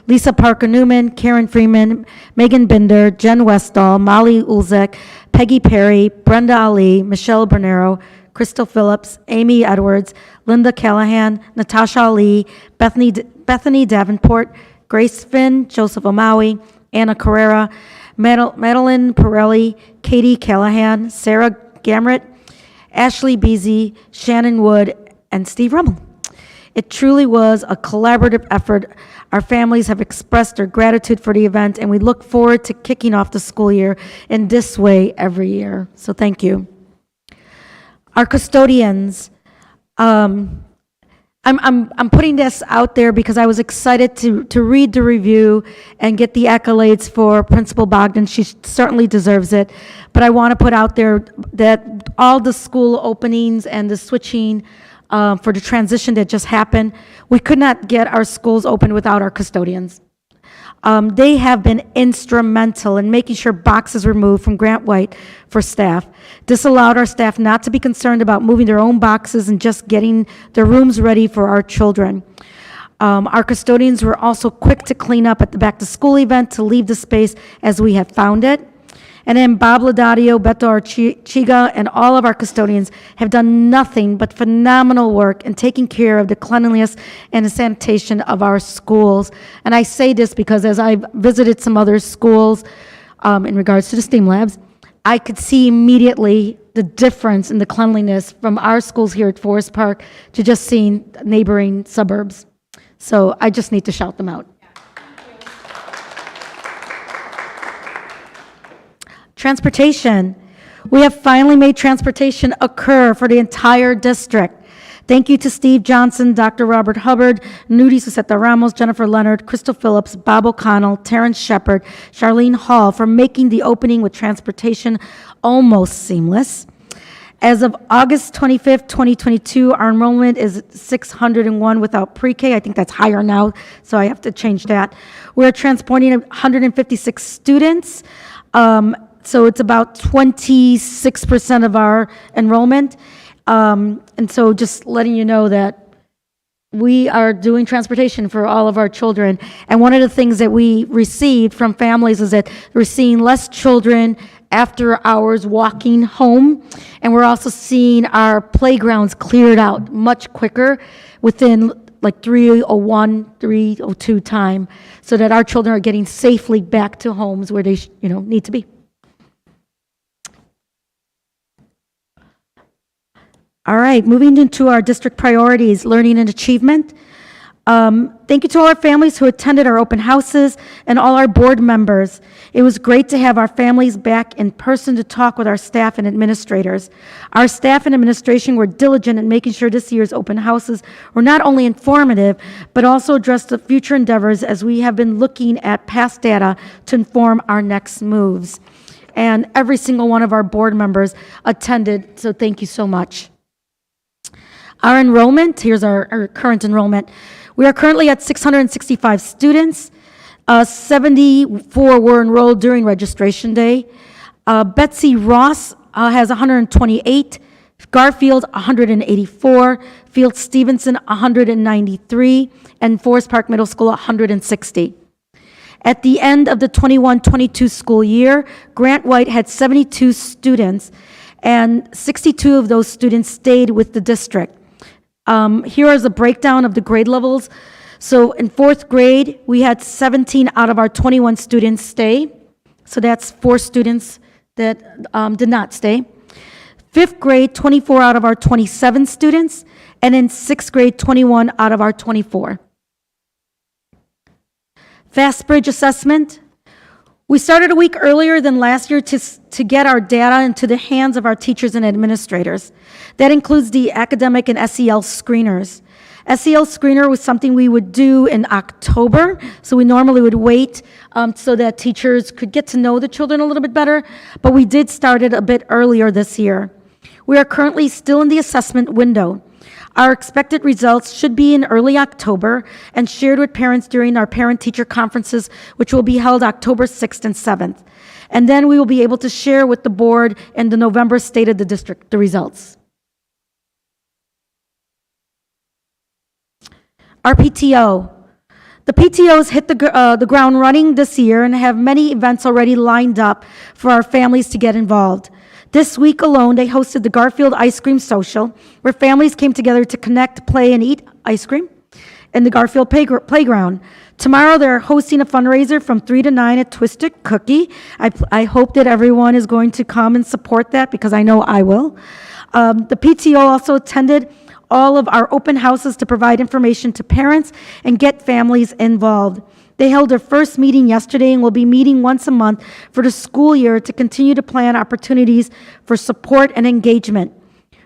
Speaker 11: Lisa Parker Newman, Karen Freeman, Megan Binder, Jen Westall, Molly Ulzek, Peggy Perry, Brenda Ali, Michelle Bernero, Crystal Phillips, Amy Edwards, Linda Callahan, Natasha Ali, Bethany Davenport, Grace Finn, Joseph Omawi, Anna Carrera, Madeline Pirelli, Katie Callahan, Sarah Gamrett, Ashley Beasy, Shannon Wood, and Steve Rummel. It truly was a collaborative effort. Our families have expressed their gratitude for the event, and we look forward to kicking off the school year in this way every year. So thank you. Our custodians, I'm putting this out there because I was excited to read the review and get the accolades for Principal Bogdan. She certainly deserves it. But I want to put out there that all the school openings and the switching for the transition that just happened, we could not get our schools open without our custodians. They have been instrumental in making sure boxes were moved from Grant White for staff. This allowed our staff not to be concerned about moving their own boxes and just getting their rooms ready for our children. Our custodians were also quick to clean up at the back-to-school event to leave the space as we had found it. And then Bob Laudadio, Beto Archiga, and all of our custodians have done nothing but phenomenal work in taking care of the cleanliness and the sanitation of our schools. And I say this because as I've visited some other schools in regards to the STEAM labs, I could see immediately the difference in the cleanliness from our schools here at Forest Park to just seeing neighboring suburbs. So I just need to shout them out. Transportation. We have finally made transportation occur for the entire district. Thank you to Steve Johnson, Dr. Robert Hubbard, Nudi Suseta Ramos, Jennifer Leonard, Crystal Phillips, Bob O'Connell, Terrence Shepard, Charlene Hall for making the opening with transportation almost seamless. As of August 25th, 2022, our enrollment is 601 without pre-K. I think that's higher now, so I have to change that. We're transporting 156 students. So it's about 26% of our enrollment. And so just letting you know that we are doing transportation for all of our children. And one of the things that we received from families is that we're seeing less children after hours walking home. And we're also seeing our playgrounds cleared out much quicker within like 3:01, 3:02 time, so that our children are getting safely back to homes where they need to be. All right, moving into our district priorities, learning and achievement. Thank you to all our families who attended our open houses and all our board members. It was great to have our families back in person to talk with our staff and administrators. Our staff and administration were diligent in making sure this year's open houses were not only informative, but also addressed the future endeavors as we have been looking at past data to inform our next moves. and every single one of our board members attended, so thank you so much. Our enrollment, here's our current enrollment. We are currently at 665 students. 74 were enrolled during registration day. Betsy Ross has 128, Garfield 184, Field Stevenson 193, and Forest Park Middle School 160. At the end of the 21-22 school year, Grant White had 72 students, and 62 of those students stayed with the district. Here is a breakdown of the grade levels. So in fourth grade, we had 17 out of our 21 students stay. So that's 4 students that did not stay. Fifth grade, 24 out of our 27 students. And in sixth grade, 21 out of our 24. Fast Bridge assessment. We started a week earlier than last year to get our data into the hands of our teachers and administrators. That includes the academic and SEL screeners. SEL screener was something we would do in October, so we normally would wait so that teachers could get to know the children a little bit better, but we did start it a bit earlier this year. We are currently still in the assessment window. Our expected results should be in early October and shared with parents during our parent-teacher conferences, which will be held October 6th and 7th. And then we will be able to share with the board in the November State of the District the results. Our PTO. The PTOs hit the ground running this year and have many events already lined up for our families to get involved. This week alone, they hosted the Garfield Ice Cream Social, where families came together to connect, play, and eat ice cream in the Garfield playground. Tomorrow, they're hosting a fundraiser from 3 to 9 at Twisted Cookie. I hope that everyone is going to come and support that, because I know I will. The PTO also attended all of our open houses to provide information to parents and get families involved. They held their first meeting yesterday and will be meeting once a month for the school year to continue to plan opportunities for support and engagement.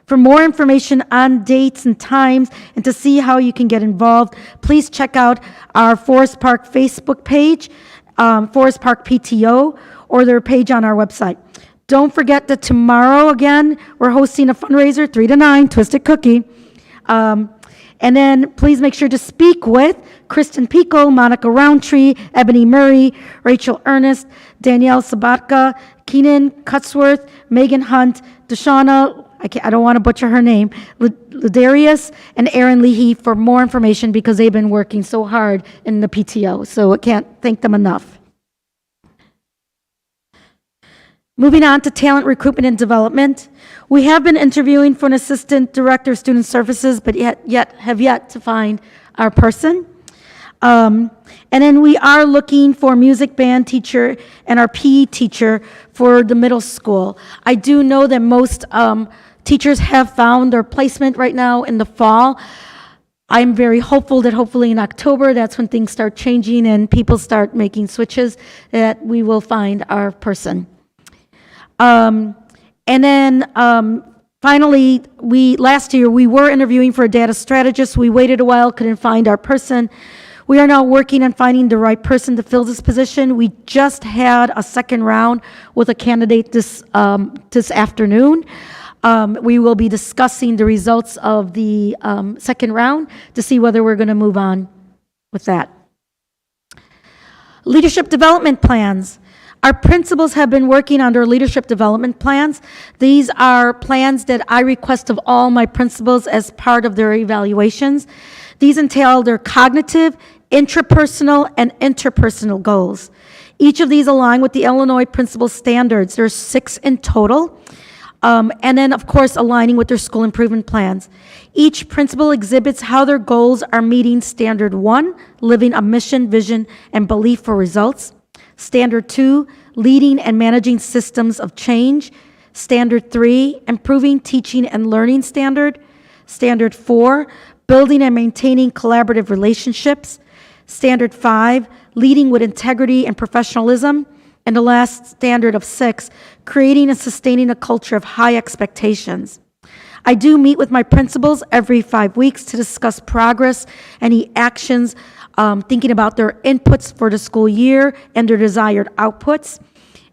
Speaker 11: For more information on dates and times and to see how you can get involved, please check out our Forest Park Facebook page, Forest Park PTO, or their page on our website. Don't forget that tomorrow, again, we're hosting a fundraiser, 3 to 9, Twisted Cookie. And then please make sure to speak with Kristen Pico, Monica Roundtree, Ebony Murray, Rachel Ernest, Danielle Sabatka, Keenan Cutsworth, Megan Hunt, Deshauna, I don't want to butcher her name, Ladarius, and Aaron Leahy for more information, because they've been working so hard in the PTO. So I can't thank them enough. Moving on to talent recruitment and development. We have been interviewing for an assistant director of student services, but have yet to find our person. And then we are looking for a music band teacher and our PE teacher for the middle school. I do know that most teachers have found their placement right now in the fall. I'm very hopeful that hopefully in October, that's when things start changing and people start making switches, that we will find our person. And then finally, last year we were interviewing for a data strategist. We waited a while, couldn't find our person. We are now working on finding the right person to fill this position. We just had a second round with a candidate this afternoon. We will be discussing the results of the second round to see whether we're going to move on with that. Leadership development plans. Our principals have been working on their leadership development plans. These are plans that I request of all my principals as part of their evaluations. These entail their cognitive, intrapersonal, and interpersonal goals. Each of these align with the Illinois Principal Standards. There's 6 in total. And then, of course, aligning with their school improvement plans. Each principal exhibits how their goals are meeting Standard 1, living a mission, vision, and belief for results. Standard 2, leading and managing systems of change. Standard 3, improving teaching and learning standard. Standard 4, building and maintaining collaborative relationships. Standard 5, leading with integrity and professionalism. And the last standard of 6, creating and sustaining a culture of high expectations. I do meet with my principals every 5 weeks to discuss progress, any actions, thinking about their inputs for the school year and their desired outputs.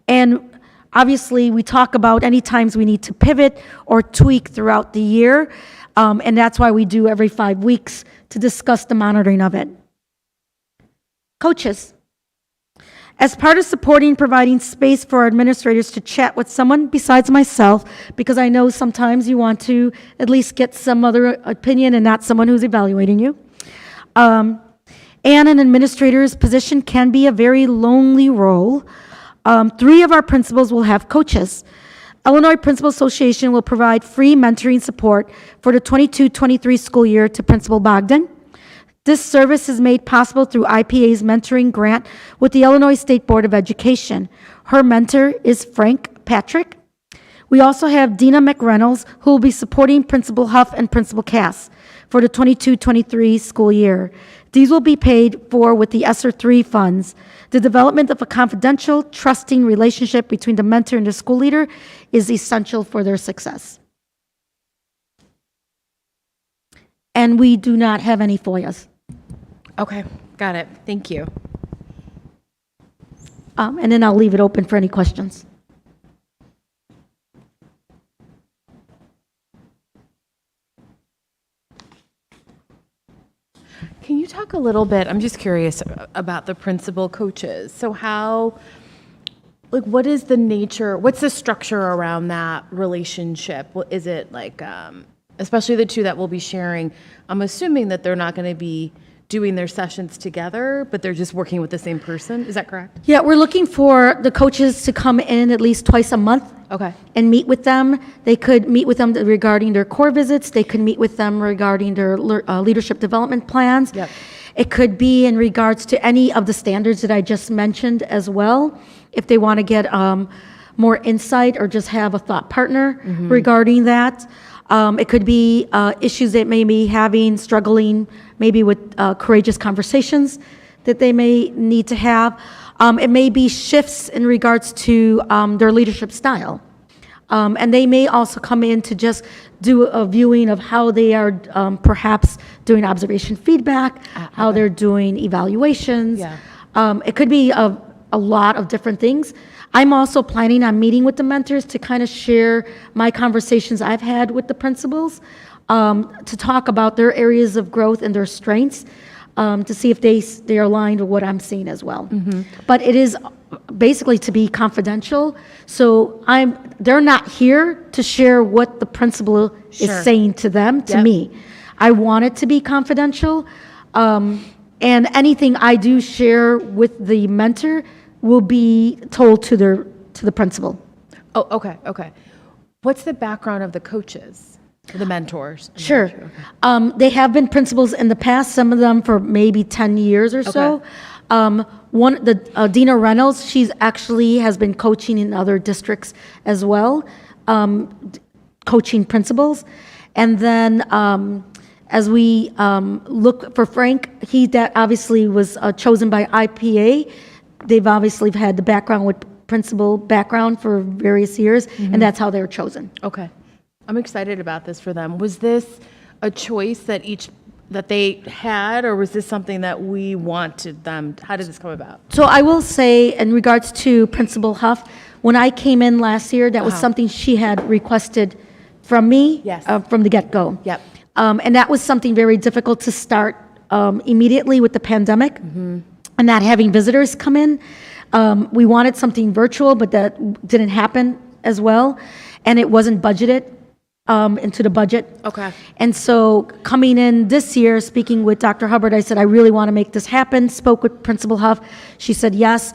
Speaker 11: And Obviously, we talk about any times we need to pivot or tweak throughout the year, and that's why we do every 5 weeks to discuss the monitoring of it. Coaches. As part of supporting providing space for our administrators to chat with someone besides myself, because I know sometimes you want to at least get some other opinion and not someone who's evaluating you. And an administrator's position can be a very lonely role. 3 of our principals will have coaches. Illinois Principal Association will provide free mentoring support for the 22-23 school year to Principal Bogdan. This service is made possible through IPA's mentoring grant with the Illinois State Board of Education. Her mentor is Frank Patrick. We also have Dina McReynolds, who will be supporting Principal Huff and Principal Cass for the 22-23 school year. These will be paid for with the ESSER 3 funds. The development of a confidential, trusting relationship between the mentor and the school leader is essential for their success. And we do not have any FOIAs.
Speaker 2: Okay, got it. Thank you.
Speaker 11: And then I'll leave it open for any questions.
Speaker 2: Can you talk a little bit, I'm just curious about the principal coaches. So how, like, what is the nature, what's the structure around that relationship? Is it like, especially the 2 that we'll be sharing, I'm assuming that they're not going to be doing their sessions together, but they're just working with the same person. Is that correct?
Speaker 11: Yeah, we're looking for the coaches to come in at least twice a month.
Speaker 2: Okay.
Speaker 11: And meet with them. They could meet with them regarding their core visits. They could meet with them regarding their leadership development plans.
Speaker 2: Yep.
Speaker 11: It could be in regards to any of the standards that I just mentioned as well, if they want to get more insight or just have a thought partner regarding that. It could be issues that may be having, struggling maybe with courageous conversations that they may need to have. It may be shifts in regards to their leadership style. And they may also come in to just do a viewing of how they are perhaps doing observation feedback, how they're doing evaluations.
Speaker 2: Yeah.
Speaker 11: It could be a lot of different things. I'm also planning on meeting with the mentors to kind of share my conversations I've had with the principals, to talk about their areas of growth and their strengths, to see if they are aligned with what I'm seeing as well. But it is basically to be confidential. So they're not here to share what the principal is saying to them, to me. I want it to be confidential. And anything I do share with the mentor will be told to the principal.
Speaker 2: Oh, okay. What's the background of the coaches, the mentors?
Speaker 11: Sure. They have been principals in the past, some of them for maybe 10 years or so. Dina Reynolds, she's actually has been coaching in other districts as well, coaching principals. And then as we look for Frank, that obviously was chosen by IPA. They've obviously had the background with principal background for various years, and that's how they were chosen.
Speaker 2: Okay. I'm excited about this for them. Was this a choice that they had, or was this something that we wanted them? How did this come about?
Speaker 11: So I will say, in regards to Principal Huff, when I came in last year, that was something she had requested from me.
Speaker 2: Yes.
Speaker 11: From the get-go.
Speaker 2: Yep.
Speaker 11: And that was something very difficult to start immediately with the pandemic and not having visitors come in. We wanted something virtual, but that didn't happen as well, and it wasn't budgeted into the budget.
Speaker 2: Okay.
Speaker 11: And so coming in this year, speaking with Dr. Hubbard, I said, I really want to make this happen. Spoke with Principal Huff. She said yes.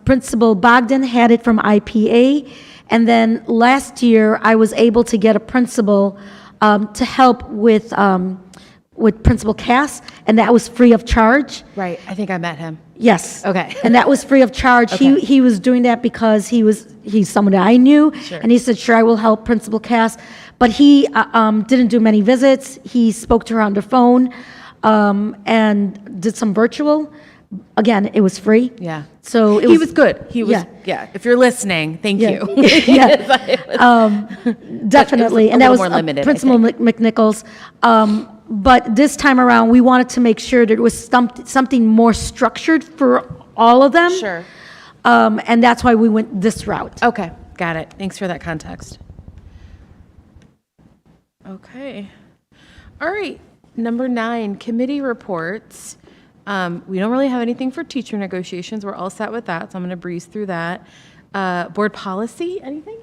Speaker 11: Principal Bogdan had it from IPA. And then last year, I was able to get a principal to help with Principal Cass, and that was free of charge.
Speaker 2: Right. I think I met him.
Speaker 11: Yes.
Speaker 2: Okay.
Speaker 11: And that was free of charge.
Speaker 2: Okay.
Speaker 11: He was doing that because he's someone that I knew.
Speaker 2: Sure.
Speaker 11: And he said, sure, I will help Principal Cass. But he didn't do many visits. He spoke to her on the phone and did some virtual. Again, it was free.
Speaker 2: Yeah.
Speaker 11: So
Speaker 2: He was good. He was,
Speaker 11: Yeah.
Speaker 2: yeah. If you're listening, thank you.
Speaker 11: Yeah. Definitely.
Speaker 2: a
Speaker 11: And that
Speaker 2: little
Speaker 11: was
Speaker 2: more limited, I
Speaker 11: Principal McNichols. But this time around, we wanted to make sure that it was something more structured for all of them.
Speaker 2: Sure.
Speaker 11: And that's why we went this route.
Speaker 2: Okay, got it. Thanks for that context. Okay. All right, number 9, committee reports. We don't really have anything for teacher negotiations. We're all set with that, so I'm going to breeze through that. Board policy, anything?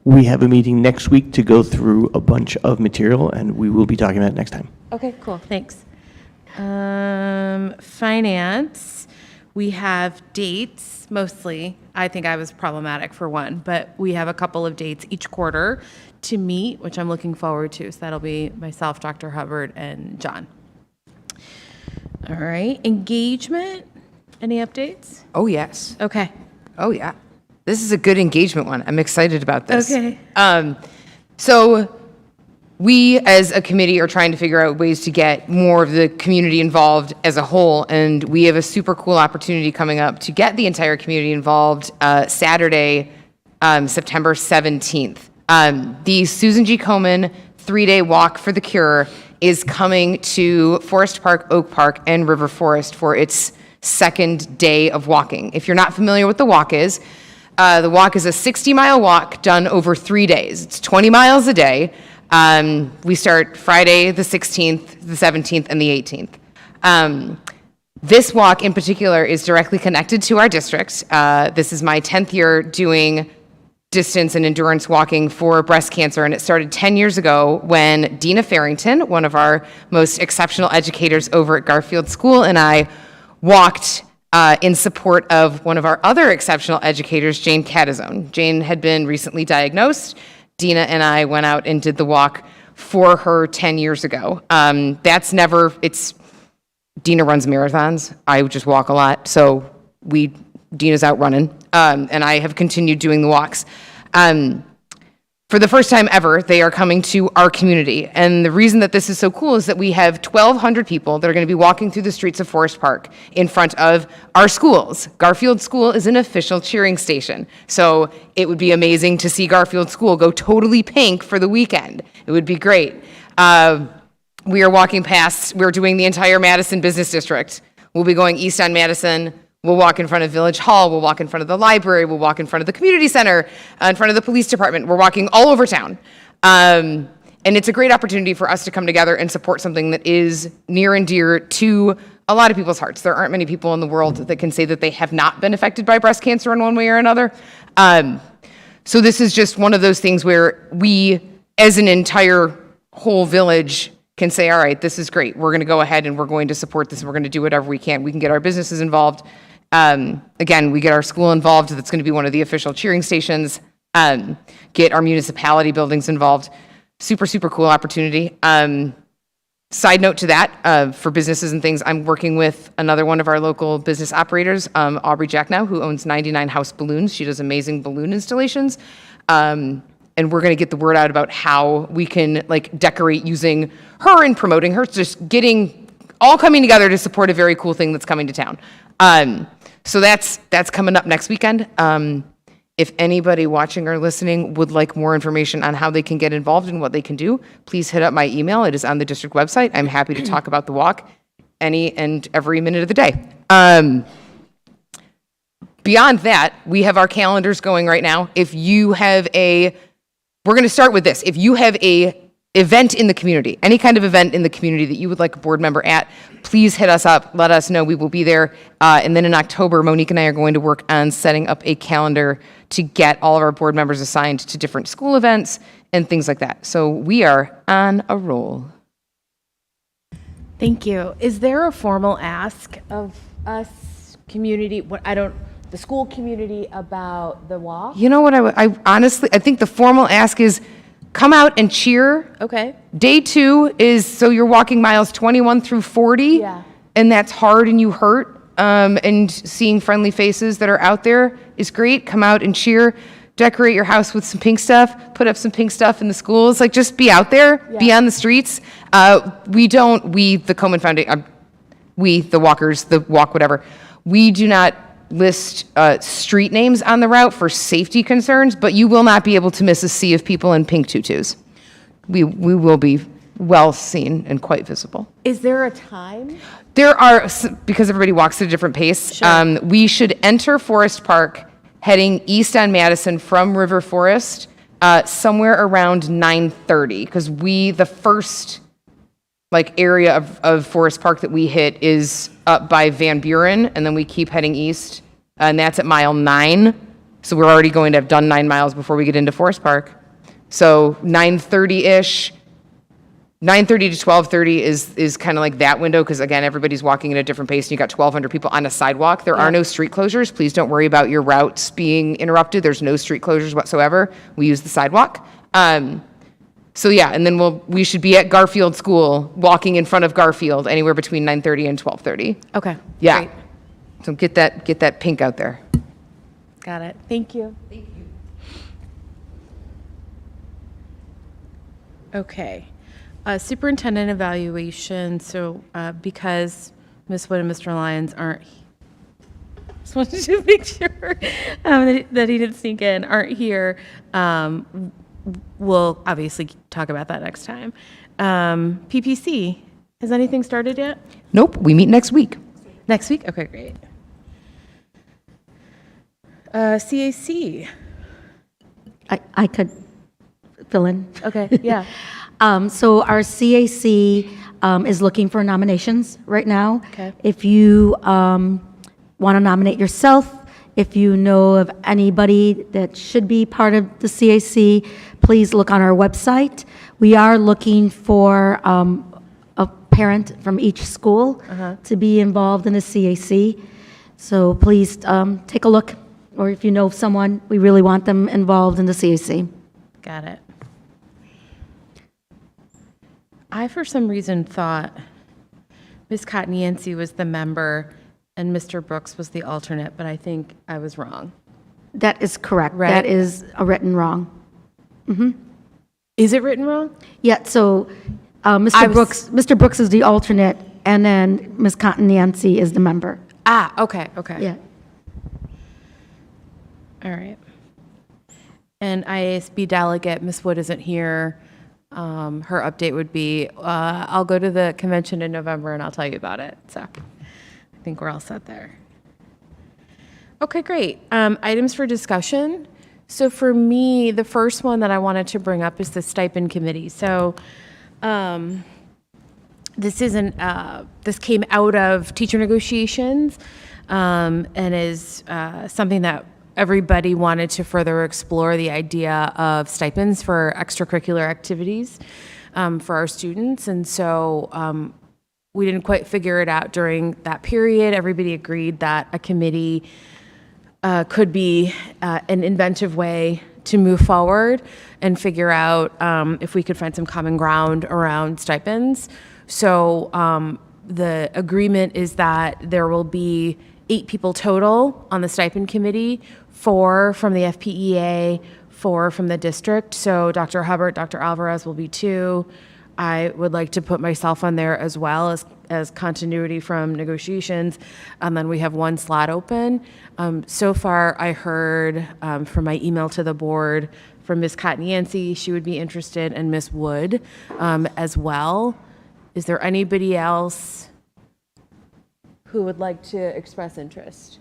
Speaker 3: We have a meeting next week to go through a bunch of material, and we will be talking about it next time.
Speaker 2: Okay, cool, thanks. Finance, we have dates, mostly. I think I was problematic for one, but we have a couple of dates each quarter to meet, which I'm looking forward to. So that'll be myself, Dr. Hubbard, and John. All right, engagement, any updates?
Speaker 10: Oh, yes.
Speaker 2: Okay.
Speaker 10: Oh, yeah. This is a good engagement one. I'm excited about this.
Speaker 2: Okay.
Speaker 10: So we, as a committee, are trying to figure out ways to get more of the community involved as a whole, and we have a super cool opportunity coming up to get the entire community involved Saturday, September 17th. The Susan G. Komen 3-day Walk for the Cure is coming to Forest Park, Oak Park, and River Forest for its second day of walking. If you're not familiar with the walk is a 60-mile walk done over 3 days. It's 20 miles a day. We start Friday the 16th, the 17th, and the 18th. This walk in particular is directly connected to our district. This is my 10th year doing distance and endurance walking for breast cancer, and it started 10 years ago when Dina Farrington, one of our most exceptional educators over at Garfield School, and I walked in support of one of our other exceptional educators, Jane Catazone. Jane had been recently diagnosed. Dina and I went out and did the walk for her 10 years ago. Dina runs marathons. I just walk a lot, so Dina's out running, and I have continued doing the walks. For the first time ever, they are coming to our community. And the reason that this is so cool is that we have 1,200 people that are going to be walking through the streets of Forest Park in front of our schools. Garfield School is an official cheering station. So it would be amazing to see Garfield School go totally pink for the weekend. It would be great. We are walking past, we're doing the entire Madison Business District. We'll be going east on Madison. We'll walk in front of Village Hall, we'll walk in front of the library, we'll walk in front of the community center, in front of the police department. We're walking all over town. And it's a great opportunity for us to come together and support something that is near and dear to a lot of people's hearts. There aren't many people in the world that can say that they have not been affected by breast cancer in one way or another. So this is just one of those things where we, as an entire whole village, can say, all right, this is great. We're going to go ahead and we're going to support this and we're going to do whatever we can. We can get our businesses involved. Again, we get our school involved. That's going to be one of the official cheering stations. Get our municipality buildings involved. Super, super cool opportunity. Side note to that, for businesses and things, I'm working with another one of our local business operators, Aubrey Jacknow, who owns 99 House Balloons. She does amazing balloon installations. And we're going to get the word out about how we can decorate using her and promoting her, just all coming together to support a very cool thing that's coming to town. So that's coming up next weekend. If anybody watching or listening would like more information on how they can get involved and what they can do, please hit up my email. It is on the district website. I'm happy to talk about the walk any and every minute of the day. Beyond that, we have our calendars going right now. We're going to start with this. If you have a event in the community, any kind of event in the community that you would like a board member at, please hit us up. Let us know. We will be there. And then in October, Monique and I are going to work on setting up a calendar to get all of our board members assigned to different school events and things like that. So we are on a roll.
Speaker 2: Thank you. Is there a formal ask of us, community, the school community about the walk?
Speaker 10: You know what, I honestly, I think the formal ask is come out and cheer.
Speaker 2: Okay.
Speaker 10: Day 2 is, so you're walking miles 21 through 40.
Speaker 2: Yeah.
Speaker 10: And that's hard and you hurt. And seeing friendly faces that are out there is great. Come out and cheer. Decorate your house with some pink stuff. Put up some pink stuff in the schools. Just be out there. Yeah. Be on the streets. The Komen Foundation, the walkers, the walk, whatever, we do not list street names on the route for safety concerns, but you will not be able to miss a sea of people in pink tutus. We will be well seen and quite visible.
Speaker 2: Is there a time?
Speaker 10: There are, because everybody walks at a different pace, we should enter Forest Park heading east on Madison from River Forest somewhere around 9:30, because the first area of Forest Park that we hit is up by Van Buren, and then we keep heading east, and that's at mile 9. So we're already going to have done 9 miles before we get into Forest Park. So 9:30-ish. 9:30 to 12:30 is kind of like that window, because again, everybody's walking at a different pace and you got 1,200 people on a sidewalk. There are no street closures. Please don't worry about your routes being interrupted. There's no street closures whatsoever. We use the sidewalk. So yeah, and then we should be at Garfield School, walking in front of Garfield, anywhere between 9:30 and 12:30.
Speaker 2: Okay.
Speaker 10: Yeah.
Speaker 2: Great.
Speaker 10: So get that pink out there.
Speaker 2: Got it. Thank you. Okay. Superintendent evaluation. So because Ms. Wood and Mr. Lyons aren't, just wanted to make sure that he didn't sneak in, aren't here. We'll obviously talk about that next time. PPC, has anything started yet?
Speaker 10: Nope, we meet next week.
Speaker 2: Next week? Okay, great. CAC.
Speaker 11: I could fill in.
Speaker 2: Okay, yeah.
Speaker 11: So our CAC is looking for nominations right now.
Speaker 2: Okay.
Speaker 11: If you want to nominate yourself, if you know of anybody that should be part of the CAC, please look on our website. We are looking for a parent from each school to be involved in the CAC. So please take a look, or if you know of someone, we really want them involved in the CAC.
Speaker 2: Got it. I, for some reason, thought Ms. Cotton-Yancey was the member and Mr. Brooks was the alternate, but I think I was wrong.
Speaker 11: That is correct.
Speaker 2: Right.
Speaker 11: That is written wrong.
Speaker 2: Is it written wrong?
Speaker 11: Yeah, so Mr. Brooks is the alternate, and then Ms. Cotton-Yancey is the member.
Speaker 2: Ah, okay, okay.
Speaker 11: Yeah.
Speaker 2: All right. And IASB delegate, Ms. Wood isn't here. Her update would be, I'll go to the convention in November and I'll tell you about it. So I think we're all set there. Okay, great. Items for discussion. So for me, the first one that I wanted to bring up is the stipend committee. So this came out of teacher negotiations and is something that everybody wanted to further explore, the idea of stipends for extracurricular activities for our students. And so we didn't quite figure it out during that period. Everybody agreed that a committee could be an inventive way to move forward and figure out if we could find some common ground around stipends. So the agreement is that there will be 8 people total on the stipend committee, 4 from the FPEA, 4 from the district. So Dr. Hubbard, Dr. Alvarez will be 2. I would like to put myself on there as well as continuity from negotiations. And then we have 1 slot open. So far, I heard from my email to the board from Ms. Cotton-Yancey, she would be interested, and Ms. Wood as well. Is there anybody else who would like to express interest?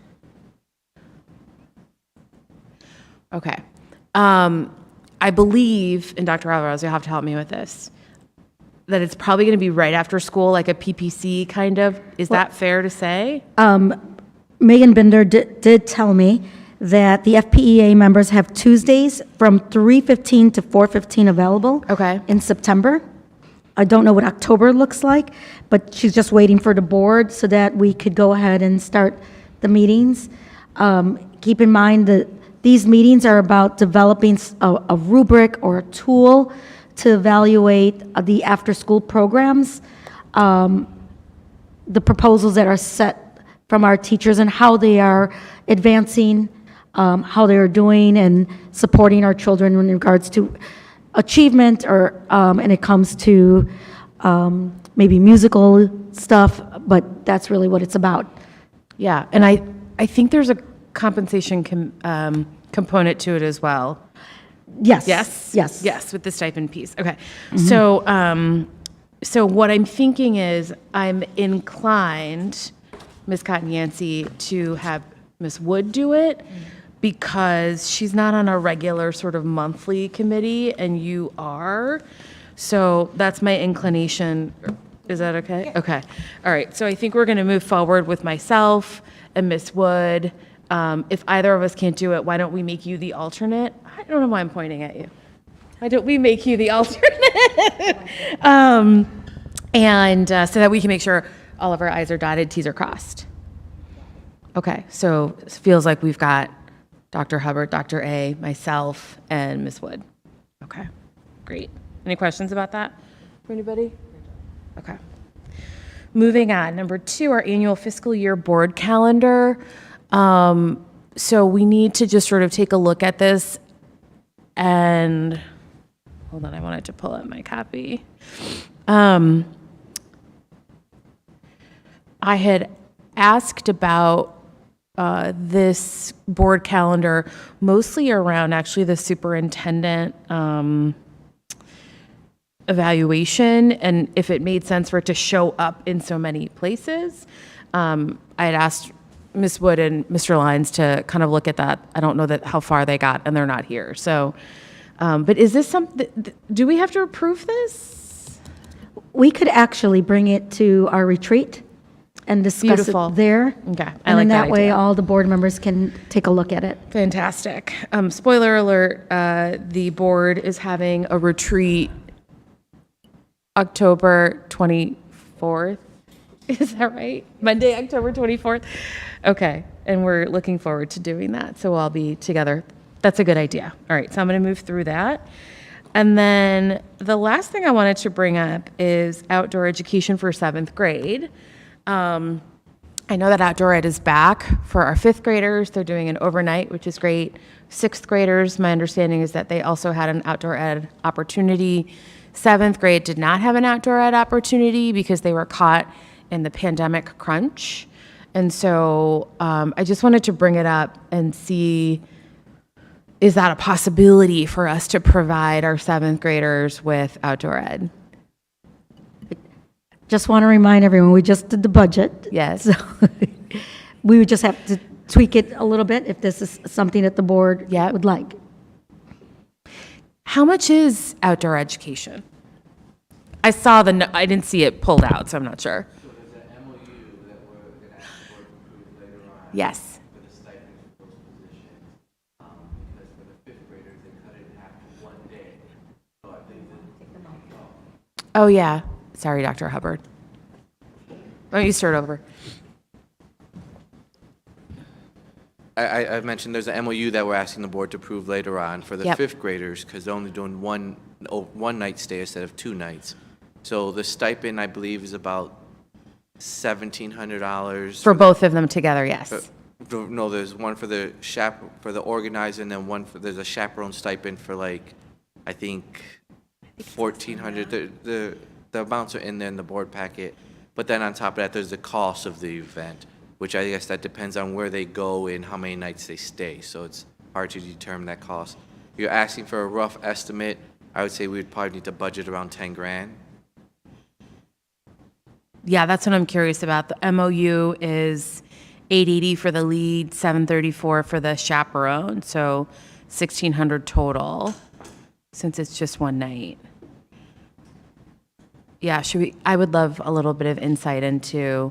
Speaker 2: Okay. I believe, and Dr. Alvarez, you'll have to help me with this, that it's probably going to be right after school, like a PPC kind of. Is that fair to say?
Speaker 11: Megan Binder did tell me that the FPEA members have Tuesdays from 3:15 to 4:15 available.
Speaker 2: Okay.
Speaker 11: In September. I don't know what October looks like, but she's just waiting for the board so that we could go ahead and start the meetings. Keep in mind that these meetings are about developing a rubric or a tool to evaluate the after-school programs, the proposals that are set from our teachers and how they are advancing, how they are doing and supporting our children in regards to achievement, or and it comes to maybe musical stuff, but that's really what it's about.
Speaker 2: Yeah, and I think there's a compensation component to it as well.
Speaker 11: Yes.
Speaker 2: Yes?
Speaker 11: Yes.
Speaker 2: Yes, with the stipend piece. Okay. So So what I'm thinking is I'm inclined, Ms. Cotton Yancey, to have Ms. Wood do it because she's not on a regular sort of monthly committee and you are. So that's my inclination. Is that okay? Okay. All right. So I think we're going to move forward with myself and Ms. Wood. If either of us can't do it, why don't we make you the alternate? I don't know why I'm pointing at you. Why don't we make you the alternate? So that we can make sure all of our i's are dotted, t's are crossed. Okay, so it feels like we've got Dr. Hubbard, Dr. A, myself, and Ms. Wood. Okay, great. Any questions about that for anybody? Okay. Moving on, number 2, our annual fiscal year board calendar. So we need to just sort of take a look at this and, hold on, I wanted to pull up my copy. I had asked about this board calendar mostly around actually the superintendent evaluation and if it made sense for it to show up in so many places. I had asked Ms. Wood and Mr. Lyons to kind of look at that. I don't know that how far they got and they're not here. So, but is this something, do we have to approve this?
Speaker 11: We could actually bring it to our retreat and discuss
Speaker 2: Beautiful.
Speaker 11: it there.
Speaker 2: Okay, I
Speaker 11: And
Speaker 2: like
Speaker 11: then
Speaker 2: that
Speaker 11: that way,
Speaker 2: idea.
Speaker 11: all the board members can take a look at it.
Speaker 2: Fantastic. Spoiler alert, the board is having a retreat October 24th. Is that right? Monday, October 24th? Okay, and we're looking forward to doing that. So we'll all be together. That's a good idea. All right, so I'm going to move through that. And then the last thing I wanted to bring up is outdoor education for 7th grade. I know that outdoor ed is back for our 5th graders. They're doing an overnight, which is great. 6th graders, my understanding is that they also had an outdoor ed opportunity. 7th grade did not have an outdoor ed opportunity because they were caught in the pandemic crunch. And so I just wanted to bring it up and see, is that a possibility for us to provide our 7th graders with outdoor ed?
Speaker 11: Just want to remind everyone, we just did the budget.
Speaker 2: Yes.
Speaker 11: So we would just have to tweak it a little bit if this is something that the board
Speaker 2: Yep.
Speaker 11: would like.
Speaker 2: How much is outdoor education? I saw I didn't see it pulled out, so I'm not sure.
Speaker 9: So there's an MOU that we're going to ask the board to approve later on.
Speaker 2: Yes.
Speaker 9: For the stipends for those positions. Because for the 5th graders, they cut it in half to 1 day. So I think that.
Speaker 2: Oh, yeah. Sorry, Dr. Hubbard. Why don't you start over?
Speaker 9: I mentioned there's an MOU that we're asking the board to approve later on for the
Speaker 2: Yep.
Speaker 9: 5th graders because they're only doing one night stay instead of 2 nights. So the stipend, I believe, is about $1,700.
Speaker 2: For both of them together, yes.
Speaker 9: No, there's one for the organizer and then there's a chaperone stipend for like, I think, $1,400. The amounts are in there in the board packet. But then on top of that, there's the cost of the event, which I guess that depends on where they go and how many nights they stay. So it's hard to determine that cost. You're asking for a rough estimate. I would say we would probably need to budget around 10 grand.
Speaker 2: Yeah, that's what I'm curious about. The MOU is $880 for the lead, $734 for the chaperone, so $1,600 total, since it's just one night. Yeah, I would love a little bit of insight into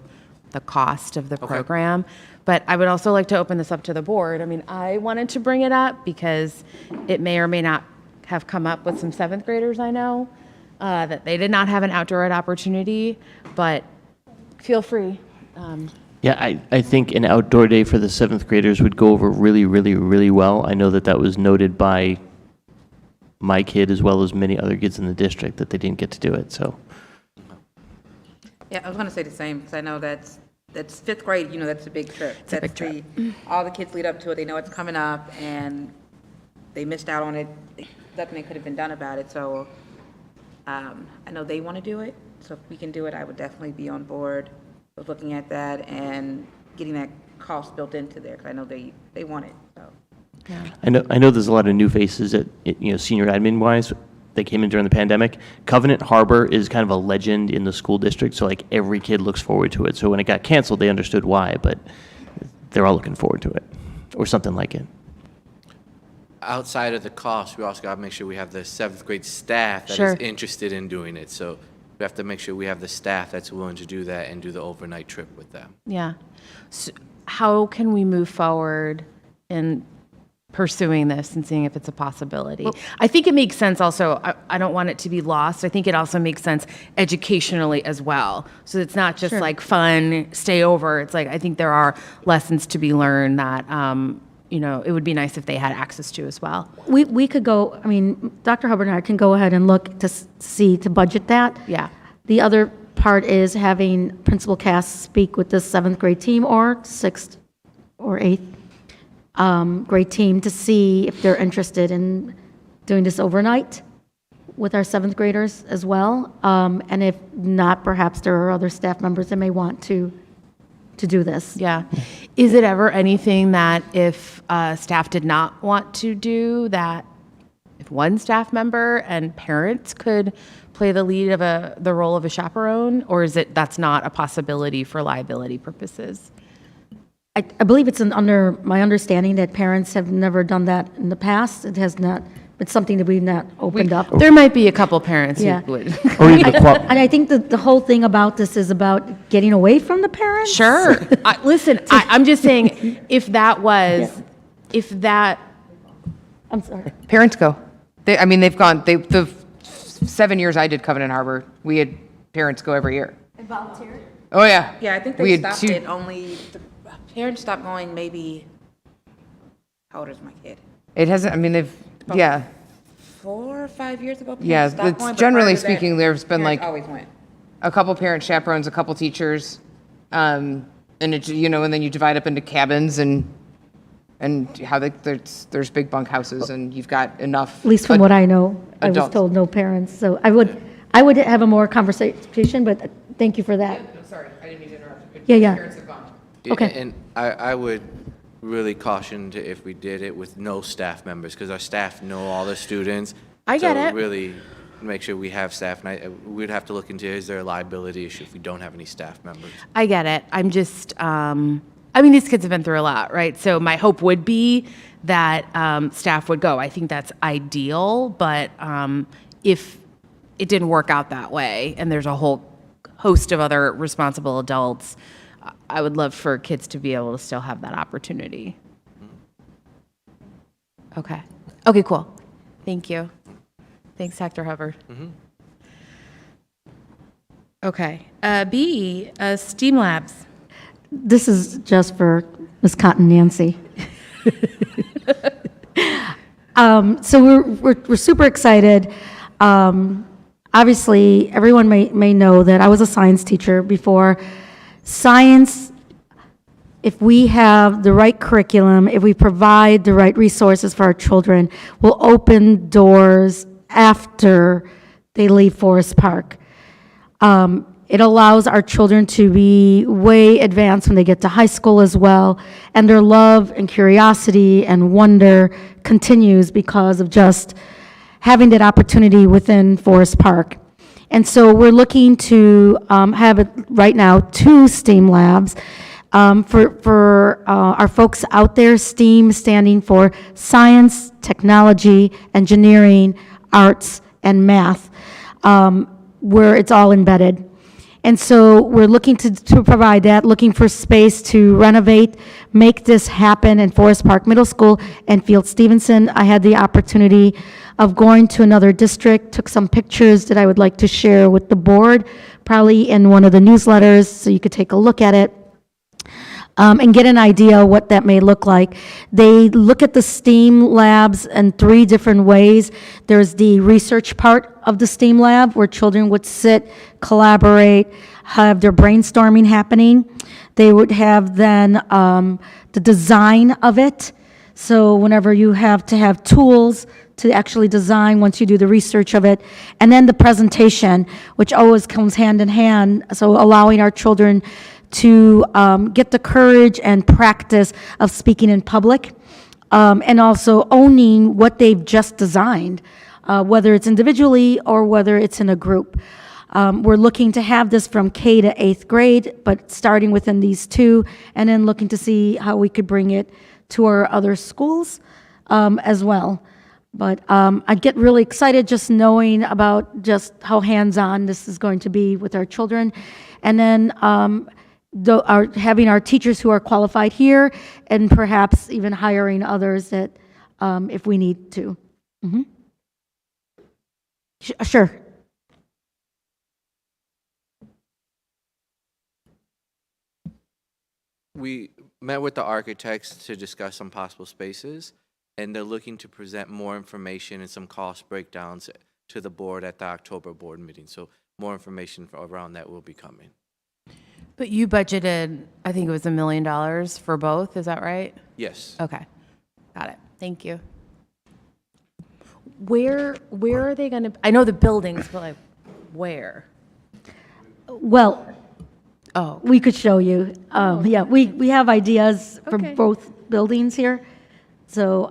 Speaker 2: the cost of the program, but I would also like to open this up to the board. I mean, I wanted to bring it up because it may or may not have come up with some 7th graders I know, that they did not have an outdoor ed opportunity, but feel free.
Speaker 3: Yeah, I think an outdoor day for the 7th graders would go over really, really, really well. I know that that was noted by my kid as well as many other kids in the district that they didn't get to do it, so.
Speaker 1: Yeah, I was going to say the same, because I know that's 5th grade, you know, that's a big trip.
Speaker 2: It's a big trip.
Speaker 1: All the kids lead up to it, they know it's coming up, and they missed out on it. Nothing that could have been done about it, so I know they want to do it, so if we can do it, I would definitely be on board with looking at that and getting that cost built into there, because I know they want it, so.
Speaker 3: I know there's a lot of new faces at, senior admin wise, that came in during the pandemic. Covenant Harbor is kind of a legend in the school district, so like every kid looks forward to it. So when it got canceled, they understood why, but they're all looking forward to it, or something like it.
Speaker 9: Outside of the cost, we also got to make sure we have the seventh grade staff that
Speaker 2: Sure.
Speaker 9: is interested in doing it. So we have to make sure we have the staff that's willing to do that and do the overnight trip with them.
Speaker 2: Yeah. So how can we move forward in pursuing this and seeing if it's a possibility? I think it makes sense also, I don't want it to be lost. I think it also makes sense educationally as well. So it's not just like fun, stay over. It's like, I think there are lessons to be learned that, you know, it would be nice if they had access to as well.
Speaker 11: We could go, I mean, Dr. Hubbard and I can go ahead and look to see, to budget that.
Speaker 2: Yeah.
Speaker 11: The other part is having Principal Cass speak with the 7th grade team or 6th or 8th grade team to see if they're interested in doing this overnight with our 7th graders as well. And if not, perhaps there are other staff members that may want to do this.
Speaker 2: Yeah. Is it ever anything that if staff did not want to do, that if one staff member and parents could play the lead of the role of a chaperone, or is it that's not a possibility for liability purposes?
Speaker 11: I believe it's under my understanding that parents have never done that in the past. It has not, it's something that we've not opened up.
Speaker 2: There might be a couple parents
Speaker 11: Yeah.
Speaker 2: who would.
Speaker 3: Or even the
Speaker 11: And I think that the whole thing about this is about getting away from the parents.
Speaker 2: Sure. Listen, I'm just saying, if that was, if that,
Speaker 11: I'm sorry.
Speaker 10: Parents go. I mean, they've gone, the 7 years I did Covenant Harbor, we had parents go every year.
Speaker 11: And volunteer?
Speaker 10: Oh, yeah.
Speaker 1: Yeah, I think
Speaker 10: We
Speaker 1: they
Speaker 10: had
Speaker 1: stopped
Speaker 10: two-
Speaker 1: it only, the parents stopped going maybe, how old is my kid?
Speaker 10: It hasn't, I mean, they've, yeah.
Speaker 1: 4 or 5 years ago?
Speaker 10: Yeah,
Speaker 1: parents stopped
Speaker 10: it's
Speaker 1: going, but
Speaker 10: generally
Speaker 1: prior to that,
Speaker 10: speaking, there's been
Speaker 1: parents
Speaker 10: like
Speaker 1: always went.
Speaker 10: a couple parent chaperones, a couple teachers, and it, you know, and then you divide up into cabins and how there's big bunk houses and you've got enough.
Speaker 11: At least from what I know, I was
Speaker 10: adults.
Speaker 11: told no parents. So I would have a more conversation, but thank you for that.
Speaker 10: Sorry, I didn't mean to interrupt. but
Speaker 11: Yeah.
Speaker 10: Parents have gone.
Speaker 11: Okay.
Speaker 9: And I would really caution if we did it with no staff members, because our staff know all the students.
Speaker 2: I get
Speaker 9: So
Speaker 2: it.
Speaker 9: really make sure we have staff, and we'd have to look into, is there a liability issue if we don't have any staff members?
Speaker 2: I get it. I'm just, I mean, these kids have been through a lot, right? So my hope would be that staff would go. I think that's ideal, but if it didn't work out that way and there's a whole host of other responsible adults, I would love for kids to be able to still have that opportunity. Okay. Okay, cool. Thank you. Thanks, Dr. Hubbard. Okay. B, STEAM Labs.
Speaker 11: This is just for Ms. Cotton Nancy. So we're super excited. Obviously, everyone may know that I was a science teacher before. Science, if we have the right curriculum, if we provide the right resources for our children, will open doors after they leave Forest Park. It allows our children to be way advanced when they get to high school as well, and their love and curiosity and wonder continues because of just having that opportunity within Forest Park. And so we're looking to have right now 2 STEAM labs. For our folks out there, STEAM standing for science, technology, engineering, arts, and math, where it's all embedded. And so we're looking to provide that, looking for space to renovate, make this happen in Forest Park Middle School and Field Stevenson. I had the opportunity of going to another district, took some pictures that I would like to share with the board, probably in one of the newsletters, so you could take a look at it. And get an idea what that may look like. They look at the STEAM labs in 3 different ways. There's the research part of the STEAM lab where children would sit, collaborate, have their brainstorming happening. They would have then the design of it. So whenever you have to have tools to actually design once you do the research of it. And then the presentation, which always comes hand in hand. So allowing our children to get the courage and practice of speaking in public, and also owning what they've just designed. whether it's individually or whether it's in a group. We're looking to have this from K to 8th grade, but starting within these two, and then looking to see how we could bring it to our other schools as well. But I get really excited just knowing about just how hands-on this is going to be with our children. And then having our teachers who are qualified here, and perhaps even hiring others that if we need to. Mhm. Sure.
Speaker 9: We met with the architects to discuss some possible spaces, and they're looking to present more information and some cost breakdowns to the board at the October board meeting. So more information around that will be coming.
Speaker 2: But you budgeted, I think it was $1 million for both, is that right?
Speaker 9: Yes.
Speaker 2: Okay, got it, thank you. Where are they gonna, I know the buildings, but like, where?
Speaker 11: Well,
Speaker 2: Oh,
Speaker 11: we could show you. Yeah, we have ideas for
Speaker 2: Okay.
Speaker 11: both buildings here. So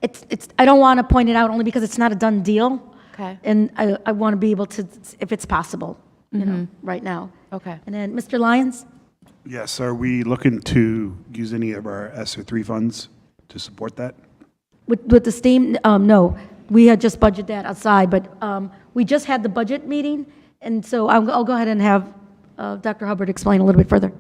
Speaker 11: it's I don't want to point it out only because it's not a done deal.
Speaker 2: okay,
Speaker 11: And I want to be able to, if it's possible, you know, right now.
Speaker 2: okay.
Speaker 11: And then, Mr. Lyons?
Speaker 12: Yes, are we looking to use any of our ESSER 3 funds to support that?
Speaker 11: With the STEAM, no, we had just budgeted that aside, but we just had the budget meeting, and so I'll go ahead and have Dr. Hubbard explain a little bit further.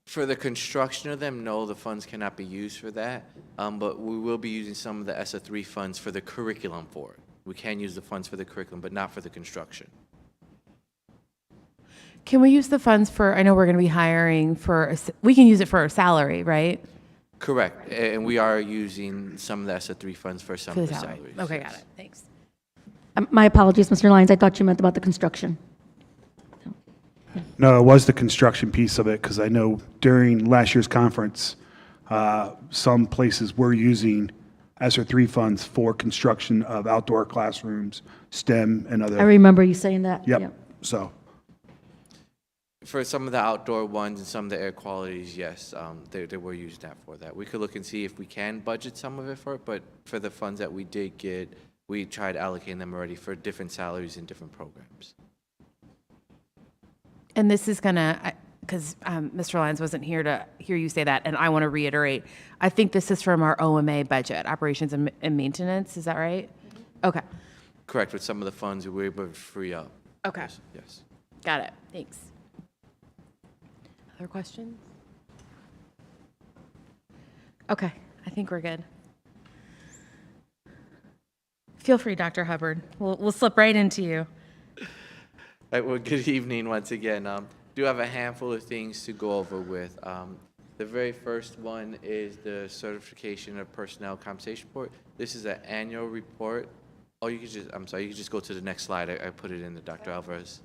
Speaker 9: For the construction of them, no, the funds cannot be used for that, but we will be using some of the ESSA 3 funds for the curriculum for it. We can use the funds for the curriculum, but not for the construction.
Speaker 2: Can we use the funds for, I know we're gonna be hiring for, we can use it for a salary, right?
Speaker 9: Correct, and we are using some of the ESSA 3 funds for some
Speaker 2: For
Speaker 9: of
Speaker 2: the
Speaker 9: the
Speaker 2: salary.
Speaker 9: salaries.
Speaker 2: Okay,
Speaker 9: yes.
Speaker 2: got it, thanks.
Speaker 11: My apologies, Mr. Lyons, I thought you meant about the construction.
Speaker 12: No, it was the construction piece of it, because I know during last year's conference, some places were using ESSER 3 funds for construction of outdoor classrooms, STEM, and
Speaker 11: I
Speaker 12: other.
Speaker 11: remember you saying that.
Speaker 12: Yep, so.
Speaker 9: For some of the outdoor ones and some of the air qualities, yes, they were using that for that. We could look and see if we can budget some of it for it, but for the funds that we did get, we tried allocating them already for different salaries and different programs.
Speaker 2: And this is gonna, because Mr. Lyons wasn't here to hear you say that, and I want to reiterate, I think this is from our OMA budget, operations and maintenance, is that right? Okay,
Speaker 9: Correct, with some of the funds we were able to free up.
Speaker 2: okay,
Speaker 9: Yes.
Speaker 2: got it, thanks. Other questions? Okay, I think we're good. Feel free, Dr. Hubbard. We'll slip right into you.
Speaker 9: Right, well, good evening once again. Do have a handful of things to go over with. The very first one is the certification of personnel compensation report. This is an annual report. Oh, you could just, I'm sorry, you could just go to the next slide. I put it in the Dr. Alvarez.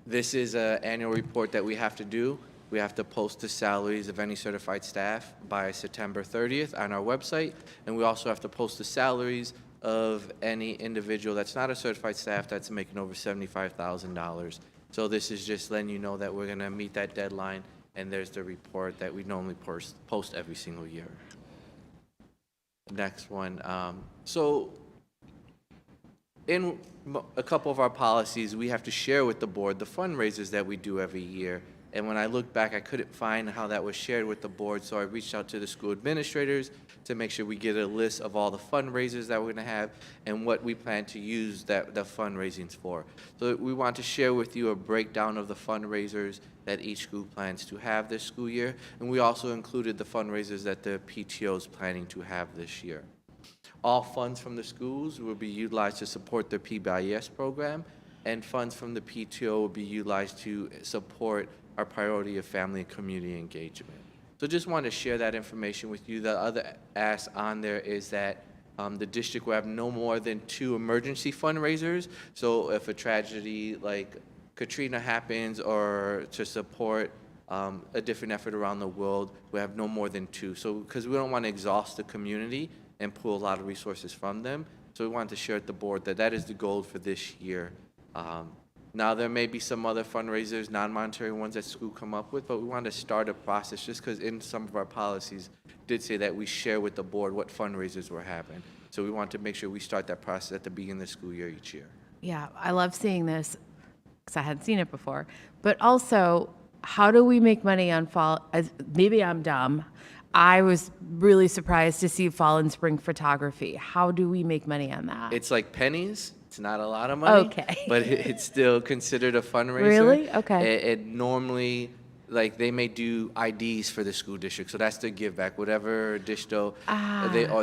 Speaker 9: This is an annual report that we have to do. We have to post the salaries of any certified staff by September 30th on our website, and we also have to post the salaries of any individual that's not a certified staff that's making over $75,000. So this is just letting you know that we're going to meet that deadline, and there's the report that we normally post every single year. Next one. So in a couple of our policies, we have to share with the board the fundraisers that we do every year. And when I looked back, I couldn't find how that was shared with the board, so I reached out to the school administrators to make sure we get a list of all the fundraisers that we're going to have and what we plan to use the fundraisings for. So we want to share with you a breakdown of the fundraisers that each school plans to have this school year, and we also included the fundraisers that the PTO is planning to have this year. All funds from the schools will be utilized to support their PBIS program, and funds from the PTO will be utilized to support our priority of family and community engagement. So just want to share that information with you. The other ask on there is that the district will have no more than 2 emergency fundraisers. So if a tragedy like Katrina happens or to support a different effort around the world, we have no more than 2. So because we don't want to exhaust the community and pull a lot of resources from them. So we wanted to share with the board that that is the goal for this year. Now, there may be some other fundraisers, non-monetary ones that school come up with, but we want to start a process just because in some of our policies, did say that we share with the board what fundraisers we're having. So we want to make sure we start that process at the beginning of the school year each year.
Speaker 2: Yeah, I love seeing this because I hadn't seen it before. But also, how do we make money on fall? Maybe I'm dumb. I was really surprised to see fall and spring photography. How do we make money on that?
Speaker 9: It's like pennies. It's not a lot of money.
Speaker 2: Okay.
Speaker 9: But it's still considered a fundraiser.
Speaker 2: Really? Okay.
Speaker 9: It normally, like, they may do IDs for the school district, so that's the give back. Whatever disto,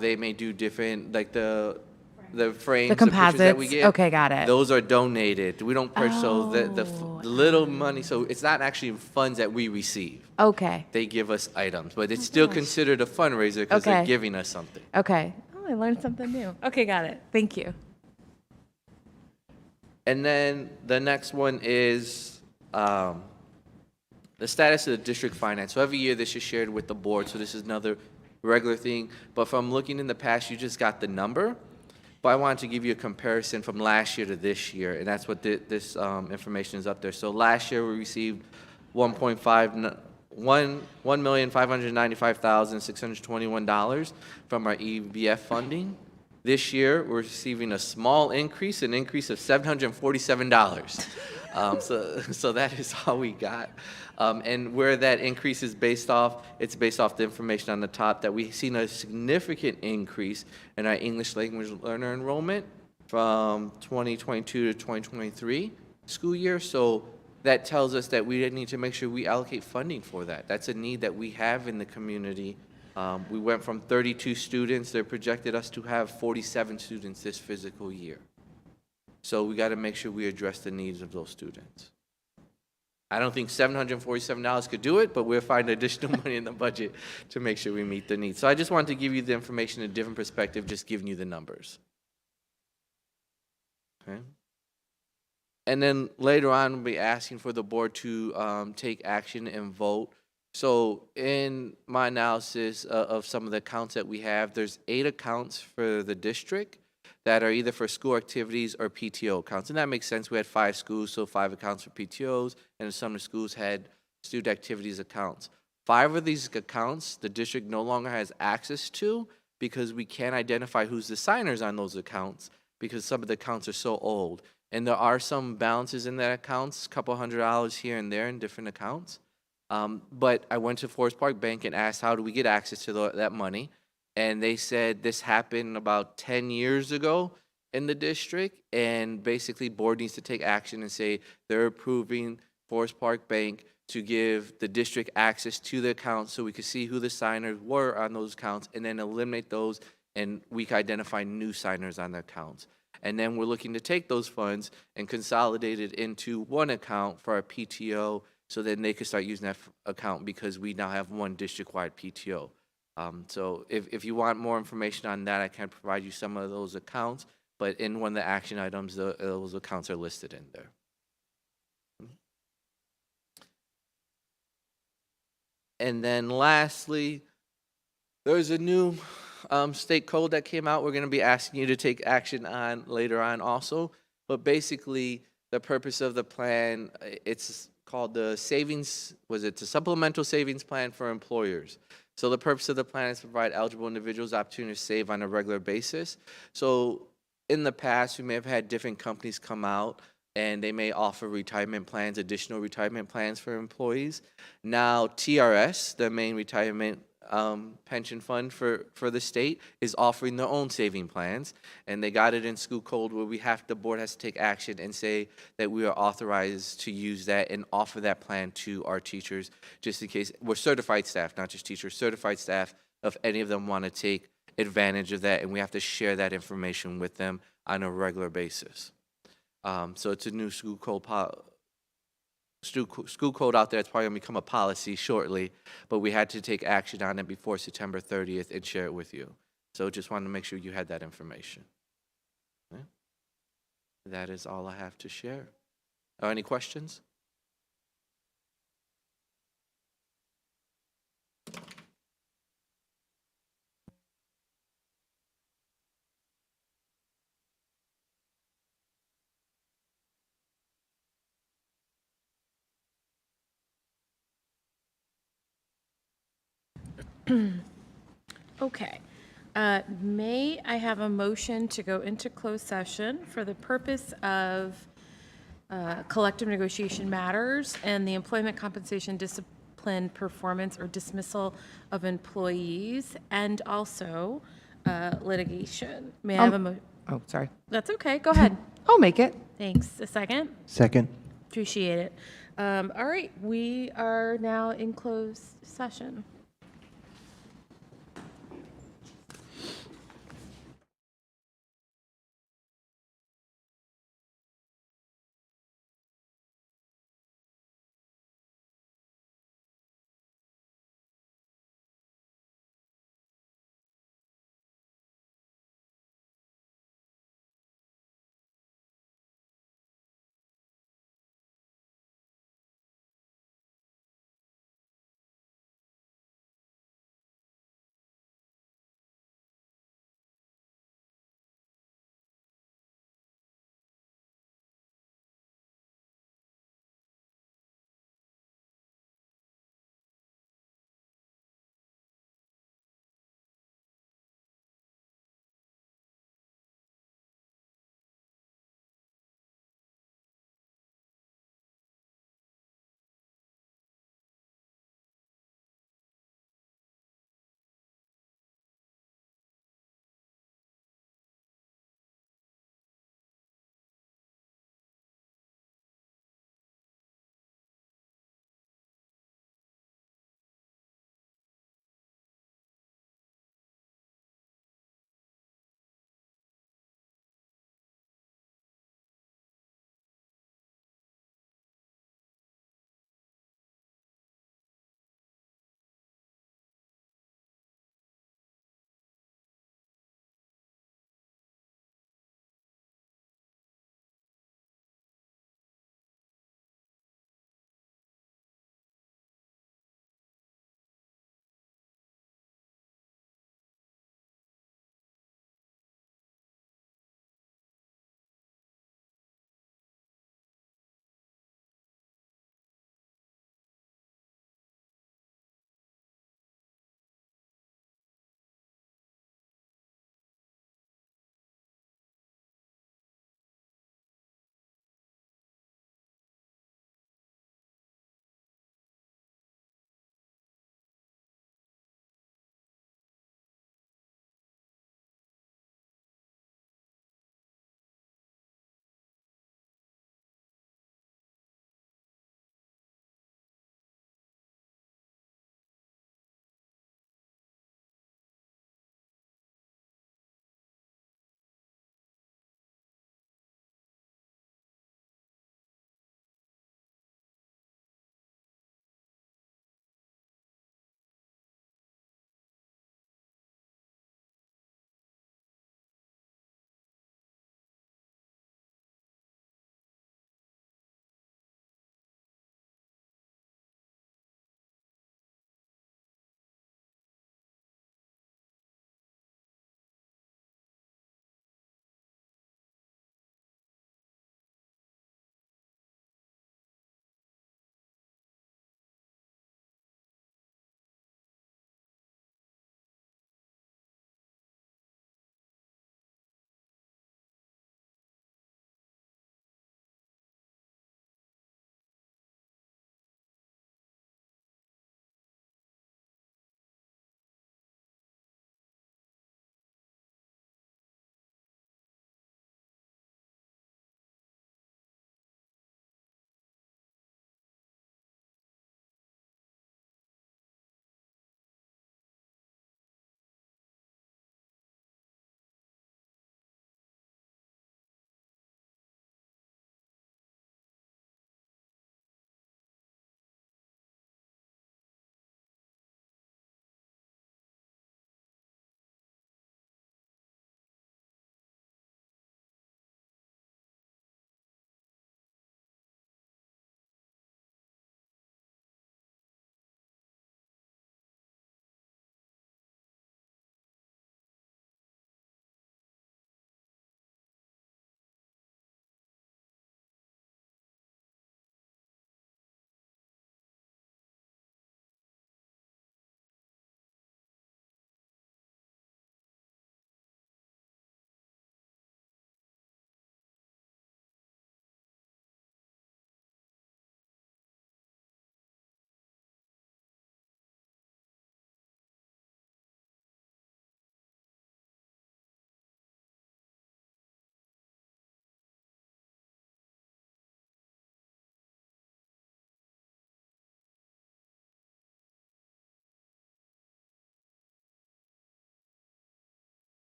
Speaker 9: they may do different, like the frames,
Speaker 2: The
Speaker 9: the pictures that we
Speaker 2: composites?
Speaker 9: get.
Speaker 2: Okay, got it.
Speaker 9: Those are donated. We don't purchase so the little money. So it's not actually funds that we receive.
Speaker 2: Okay.
Speaker 9: They give us items, but it's still considered a fundraiser because they're
Speaker 2: Okay.
Speaker 9: giving us something.
Speaker 2: Okay. Oh, I learned something new. Okay, got it. Thank you.
Speaker 9: And then the next one is the status of the district finance. So every year this is shared with the board, so this is another regular thing. But from looking in the past, you just got the number. But I wanted to give you a comparison from last year to this year, and that's what this information is up there. So last year we received $1,595,621 from our EBF funding. This year, we're receiving a small increase, an increase of $747. So that is all we got. And where that increase is based off, it's based off the information on the top that we've seen a significant increase in our English language learner enrollment from 2022 to 2023 school year. So that tells us that we need to make sure we allocate funding for that. That's a need that we have in the community. We went from 32 students. They projected us to have 47 students this physical year. So we got to make sure we address the needs of those students. I don't think $747 could do it, but we'll find additional money in the budget to make sure we meet the needs. So I just wanted to give you the information in a different perspective, just giving you the numbers. Okay. And then later on, we'll be asking for the board to take action and vote. So in my analysis of some of the accounts that we have, there's 8 accounts for the district that are either for school activities or PTO accounts. And that makes sense. We had 5 schools, so 5 accounts for PTOs, and some of the schools had student activities accounts. 5 of these accounts, the district no longer has access to because we can't identify who's the signers on those accounts because some of the accounts are so old. And there are some balances in that accounts, a couple $100 here and there in different accounts. But I went to Forest Park Bank and asked, how do we get access to that money? And they said this happened about 10 years ago in the district, and basically board needs to take action and say they're approving Forest Park Bank to give the district access to the accounts so we could see who the signers were on those accounts and then eliminate those, and we can identify new signers on the accounts. And then we're looking to take those funds and consolidate it into one account for our PTO, so then they could start using that account because we now have one district-wide PTO. So if you want more information on that, I can provide you some of those accounts, but in one of the action items, those accounts are listed in there. And then lastly, there's a new state code that came out. We're going to be asking you to take action on later on also. But basically, the purpose of the plan, it's called the the Supplemental Savings Plan for Employers. So the purpose of the plan is to provide eligible individuals opportunity to save on a regular basis. So in the past, we may have had different companies come out and they may offer retirement plans, additional retirement plans for employees. Now TRS, the main retirement pension fund for the state, is offering their own saving plans, and they got it in school code where the board has to take action and say that we are authorized to use that and offer that plan to our teachers, just in case. We're certified staff, not just teachers, certified staff, if any of them want to take advantage of that, and we have to share that information with them on a regular basis. So it's a new school code out there. It's probably going to become a policy shortly, but we had to take action on it before September 30th and share it with you. So just wanted to make sure you had that information. Okay. That is all I have to share. Are any questions?
Speaker 2: Okay. May I have a motion to go into closed session for the purpose of collective negotiation matters and the employment compensation discipline performance or dismissal of employees, and also litigation? May I have a
Speaker 10: Oh, sorry.
Speaker 2: That's okay, go ahead.
Speaker 10: I'll make it.
Speaker 2: Thanks. A second?
Speaker 3: Second.
Speaker 2: Appreciate it. All right, we are now in closed session.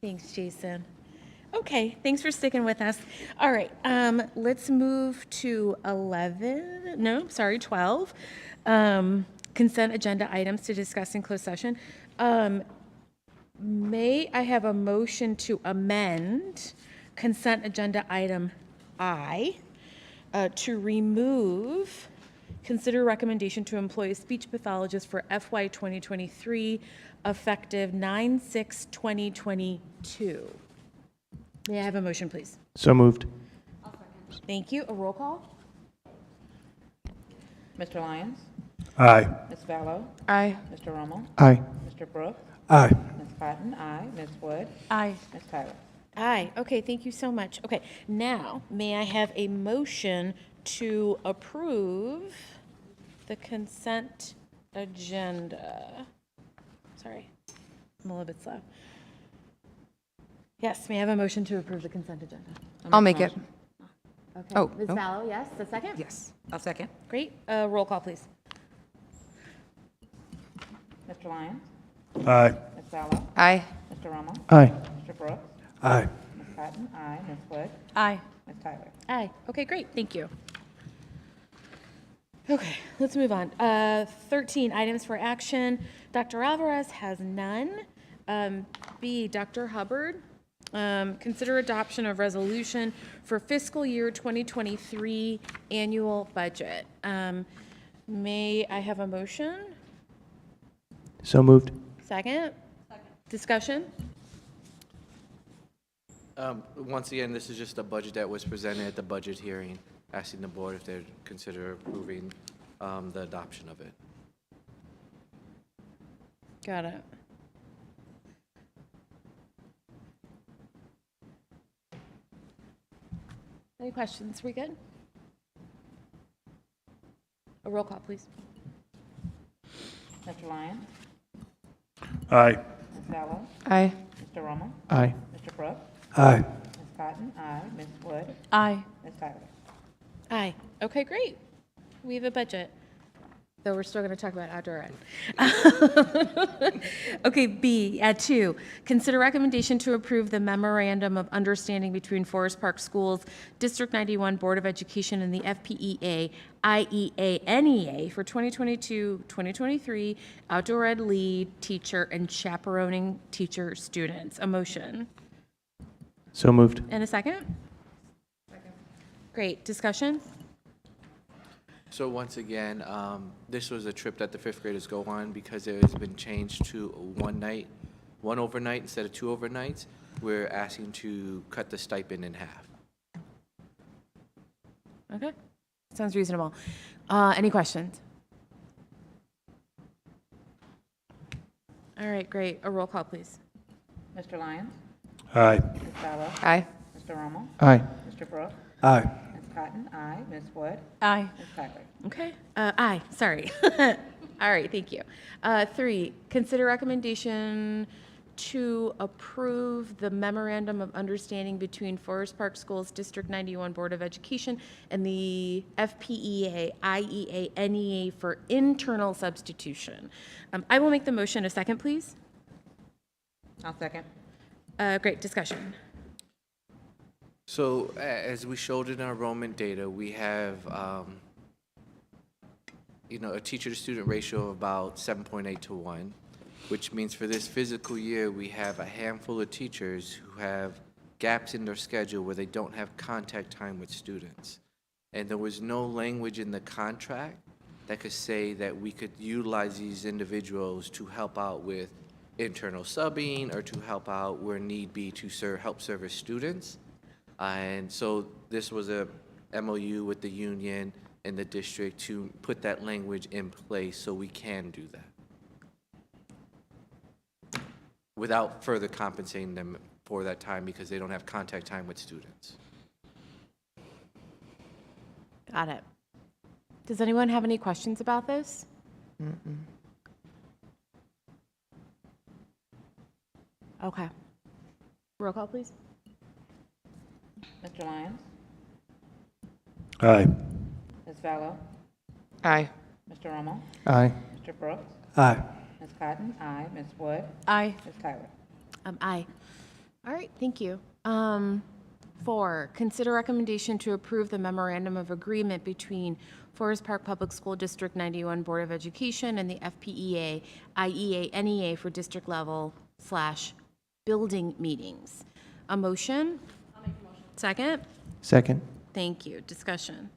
Speaker 2: Thanks, Jason. Okay, thanks for sticking with us. All right, let's move to 12. Consent agenda items to discuss in closed session. May I have a motion to amend consent agenda item I to remove consider recommendation to employ a speech pathologist for FY 2023 effective 9/6/2022. May I have a motion, please?
Speaker 3: So moved.
Speaker 2: Thank you. A roll call?
Speaker 1: Mr. Lyons?
Speaker 12: Aye.
Speaker 1: Ms. Fallow?
Speaker 10: Aye.
Speaker 1: Mr. Rommel?
Speaker 3: Aye.
Speaker 1: Mr. Brooks?
Speaker 12: Aye.
Speaker 1: Ms. Cotton? Aye. Ms. Wood?
Speaker 10: Aye.
Speaker 1: Ms. Tyler?
Speaker 2: Aye. Okay, thank you so much. Okay, now, may I have a motion to approve the consent agenda? Sorry, I'm a little bit slow. Yes, may I have a motion to approve the consent agenda?
Speaker 10: I'll make it.
Speaker 2: Okay.
Speaker 10: Oh,
Speaker 2: Ms.
Speaker 10: no.
Speaker 2: Vallow, yes, a second?
Speaker 10: Yes.
Speaker 1: I'll second.
Speaker 2: Great. Roll call, please.
Speaker 1: Mr. Lyons?
Speaker 12: Aye.
Speaker 1: Ms. Fallow?
Speaker 10: Aye.
Speaker 1: Mr. Rommel?
Speaker 3: Aye.
Speaker 1: Mr. Brooks?
Speaker 12: Aye.
Speaker 1: Ms. Cotton? Aye. Ms. Wood?
Speaker 10: Aye.
Speaker 1: Ms. Tyler?
Speaker 2: Aye. Okay, great. Thank you. Okay, let's move on. 13 items for action. Dr. Alvarez has none. B, Dr. Hubbard, consider adoption of resolution for fiscal year 2023 annual budget. May I have a motion?
Speaker 3: So moved.
Speaker 2: Second? Discussion?
Speaker 9: Once again, this is just a budget that was presented at the budget hearing, asking the board if they'd consider approving the adoption of it.
Speaker 2: Got it. Any questions? We good? A roll call, please.
Speaker 1: Mr. Lyons?
Speaker 12: Aye.
Speaker 1: Ms. Fallow?
Speaker 10: Aye.
Speaker 1: Mr. Rommel?
Speaker 3: Aye.
Speaker 1: Mr. Brooks?
Speaker 12: Aye.
Speaker 1: Ms. Cotton? Aye. Ms. Wood?
Speaker 10: Aye.
Speaker 1: Ms. Tyler?
Speaker 2: Aye. Okay, great. We have a budget, though we're still going to talk about outdoor ed. Okay, B, at 2, consider recommendation to approve the memorandum of understanding between Forest Park Schools, District 91 Board of Education, and the FPEA, IEA, NEA for 2022-2023 outdoor ed lead teacher and chaperoning teacher students. A motion.
Speaker 3: So moved.
Speaker 2: And a second? Second. Great. Discussion?
Speaker 9: So once again, this was a trip that the fifth graders go on because it has been changed to one overnight instead of 2 overnights. We're asking to cut the stipend in half.
Speaker 2: Okay. Sounds reasonable. Any questions? All right, great. A roll call, please.
Speaker 1: Mr. Lyons?
Speaker 12: Aye.
Speaker 1: Ms. Fallow?
Speaker 10: Aye.
Speaker 1: Mr. Rommel?
Speaker 3: Aye.
Speaker 1: Mr. Brooks?
Speaker 12: Aye.
Speaker 1: Ms. Cotton? Aye. Ms. Wood?
Speaker 10: Aye.
Speaker 1: Ms. Tyler?
Speaker 2: Okay. Aye, sorry. All right, thank you. 3, consider recommendation to approve the memorandum of understanding between Forest Park Schools District 91 Board of Education and the FPEA, IEA, NEA for internal substitution. I will make the motion. A second, please.
Speaker 1: I'll second.
Speaker 2: Great, discussion.
Speaker 9: So as we showed in our enrollment data, we have, a teacher-to-student ratio of about 7.8 to 1, which means for this physical year, we have a handful of teachers who have gaps in their schedule where they don't have contact time with students. And there was no language in the contract that could say that we could utilize these individuals to help out with internal subbing or to help out where need be to help service students. And so this was a MOU with the union and the district to put that language in place so we can do that without further compensating them for that time because they don't have contact time with students.
Speaker 2: Got it. Does anyone have any questions about this? Okay. Roll call, please.
Speaker 1: Mr. Lyons?
Speaker 12: Aye.
Speaker 1: Ms. Fallow?
Speaker 10: Aye.
Speaker 1: Mr. Rommel?
Speaker 3: Aye.
Speaker 1: Mr. Brooks?
Speaker 12: Aye.
Speaker 1: Ms. Cotton? Aye. Ms. Wood?
Speaker 2: Aye.
Speaker 1: Ms. Tyler?
Speaker 2: Aye. All right, thank you. 4, consider recommendation to approve the memorandum of agreement between Forest Park Public School District 91 Board of Education and the FPEA, IEA, NEA for district level / building meetings. A motion? I'll make a motion. Second?
Speaker 3: Second.
Speaker 2: Thank you. Discussion.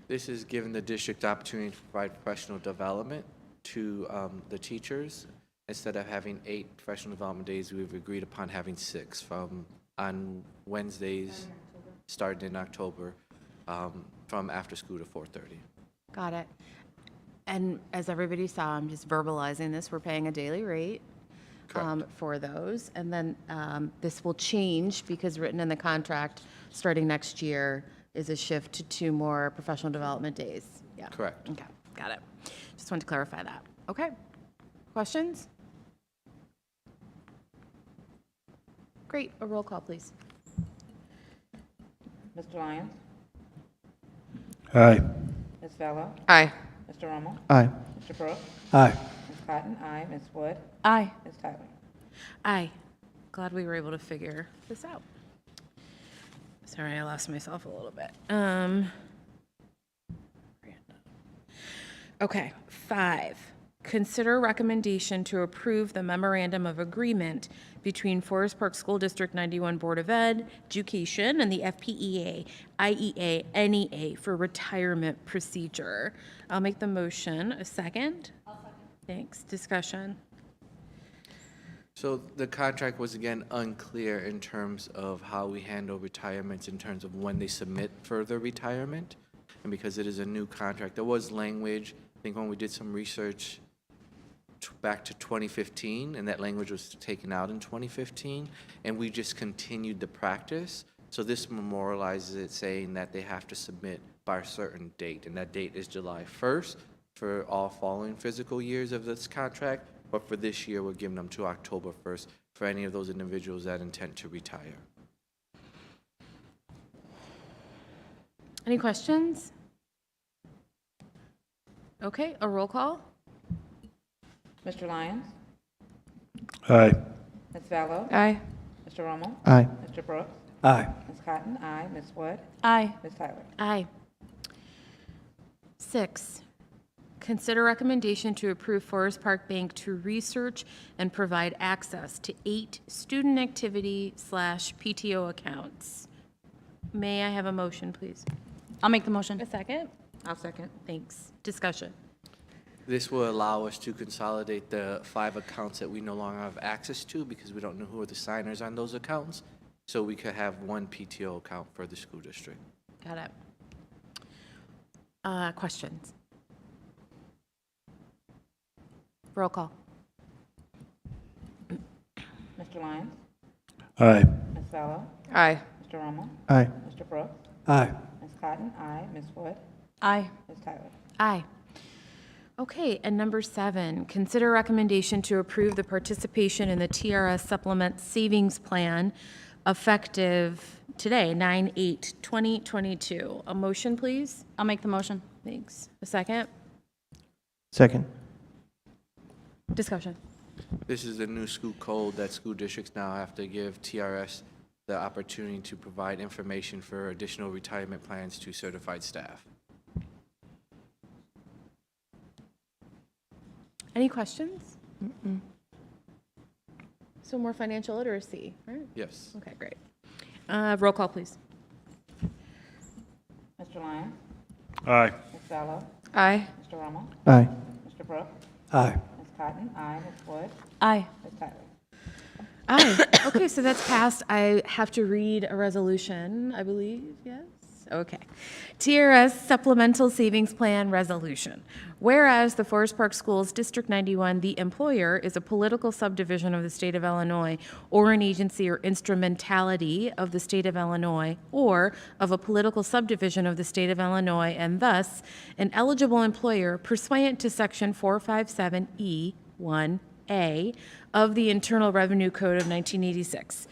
Speaker 9: This is giving the district the opportunity to provide professional development to the teachers. Instead of having 8 professional development days, we've agreed upon having 6 on Wednesdays, starting in October, from after school to 4:30.
Speaker 2: Got it. And as everybody saw, I'm just verbalizing this, we're paying a daily rate for those. And then this will change because written in the contract, starting next year, is a shift to 2 more professional development days. Yeah.
Speaker 9: Correct.
Speaker 2: Okay, got it. Just wanted to clarify that. Okay. Questions? Great. A roll call, please.
Speaker 1: Mr. Lyons?
Speaker 12: Aye.
Speaker 1: Ms. Fellow?
Speaker 10: Aye.
Speaker 1: Mr. Rummel?
Speaker 3: Aye.
Speaker 1: Mr. Brooks?
Speaker 12: Aye.
Speaker 1: Ms. Cotton? Aye. Ms. Wood?
Speaker 2: Aye.
Speaker 1: Ms. Tyler?
Speaker 2: Aye. Glad we were able to figure this out. Sorry, I lost myself a little bit. Okay, 5, consider recommendation to approve the memorandum of agreement between Forest Park School District 91 Board of Education and the FPEA, IEA, NEA for retirement procedure. I'll make the motion. A second? I'll second. Thanks. Discussion.
Speaker 9: So the contract was again unclear in terms of how we handle retirements in terms of when they submit further retirement. And because it is a new contract, there was language, I think when we did some research back to 2015, and that language was taken out in 2015, and we just continued the practice. So this memorializes it, saying that they have to submit by a certain date, and that date is July 1st for all following physical years of this contract. But for this year, we're giving them to October 1st for any of those individuals that intend to retire.
Speaker 2: Any questions? Okay, a roll call.
Speaker 1: Mr. Lyons?
Speaker 12: Aye.
Speaker 1: Ms. Fellow?
Speaker 10: Aye.
Speaker 1: Mr. Rummel?
Speaker 3: Aye.
Speaker 1: Mr. Brooks?
Speaker 12: Aye.
Speaker 1: Ms. Cotton? Aye. Ms. Wood?
Speaker 2: Aye.
Speaker 1: Ms. Tyler?
Speaker 2: Aye. 6, consider recommendation to approve Forest Park Bank to research and provide access to 8 student activity / PTO accounts. May I have a motion, please?
Speaker 11: I'll make the motion.
Speaker 2: A second?
Speaker 1: I'll second.
Speaker 2: Thanks. Discussion.
Speaker 9: This will allow us to consolidate the 5 accounts that we no longer have access to because we don't know who are the signers on those accounts. So we could have 1 PTO account for the school district.
Speaker 2: Got it. Questions? Roll call.
Speaker 1: Mr. Lyons?
Speaker 12: Aye.
Speaker 1: Ms. Fellow?
Speaker 10: Aye.
Speaker 1: Mr. Rummel?
Speaker 3: Aye.
Speaker 1: Mr. Brooks?
Speaker 12: Aye.
Speaker 1: Ms. Cotton? Aye. Ms. Wood?
Speaker 11: Aye.
Speaker 1: Ms. Tyler?
Speaker 2: Aye. Okay, and number 7, consider recommendation to approve the participation in the TRS Supplement Savings Plan effective today, 9/8/2022. A motion, please?
Speaker 11: I'll make the motion.
Speaker 2: Thanks. A second?
Speaker 3: Second.
Speaker 2: Discussion.
Speaker 9: This is the new school code that school districts now have to give TRS the opportunity to provide information for additional retirement plans to certified staff.
Speaker 2: Any questions? So more financial literacy, right?
Speaker 9: Yes.
Speaker 2: Okay, great. Roll call, please.
Speaker 1: Mr. Lyons?
Speaker 12: Aye.
Speaker 1: Ms. Fellow?
Speaker 10: Aye.
Speaker 1: Mr. Rummel?
Speaker 3: Aye.
Speaker 1: Mr. Brooks?
Speaker 12: Aye.
Speaker 1: Ms. Cotton? Aye. Ms. Wood?
Speaker 11: Aye.
Speaker 1: Ms. Tyler?
Speaker 2: Aye. Okay, so that's passed. I have to read a resolution, I believe, yes? Okay. TRS Supplemental Savings Plan Resolution. Whereas the Forest Park Schools District 91, the employer, is a political subdivision of the state of Illinois or an agency or instrumentality of the state of Illinois or of a political subdivision of the state of Illinois, and thus an eligible employer pursuant to Section 457E1A of the Internal Revenue Code of 1986.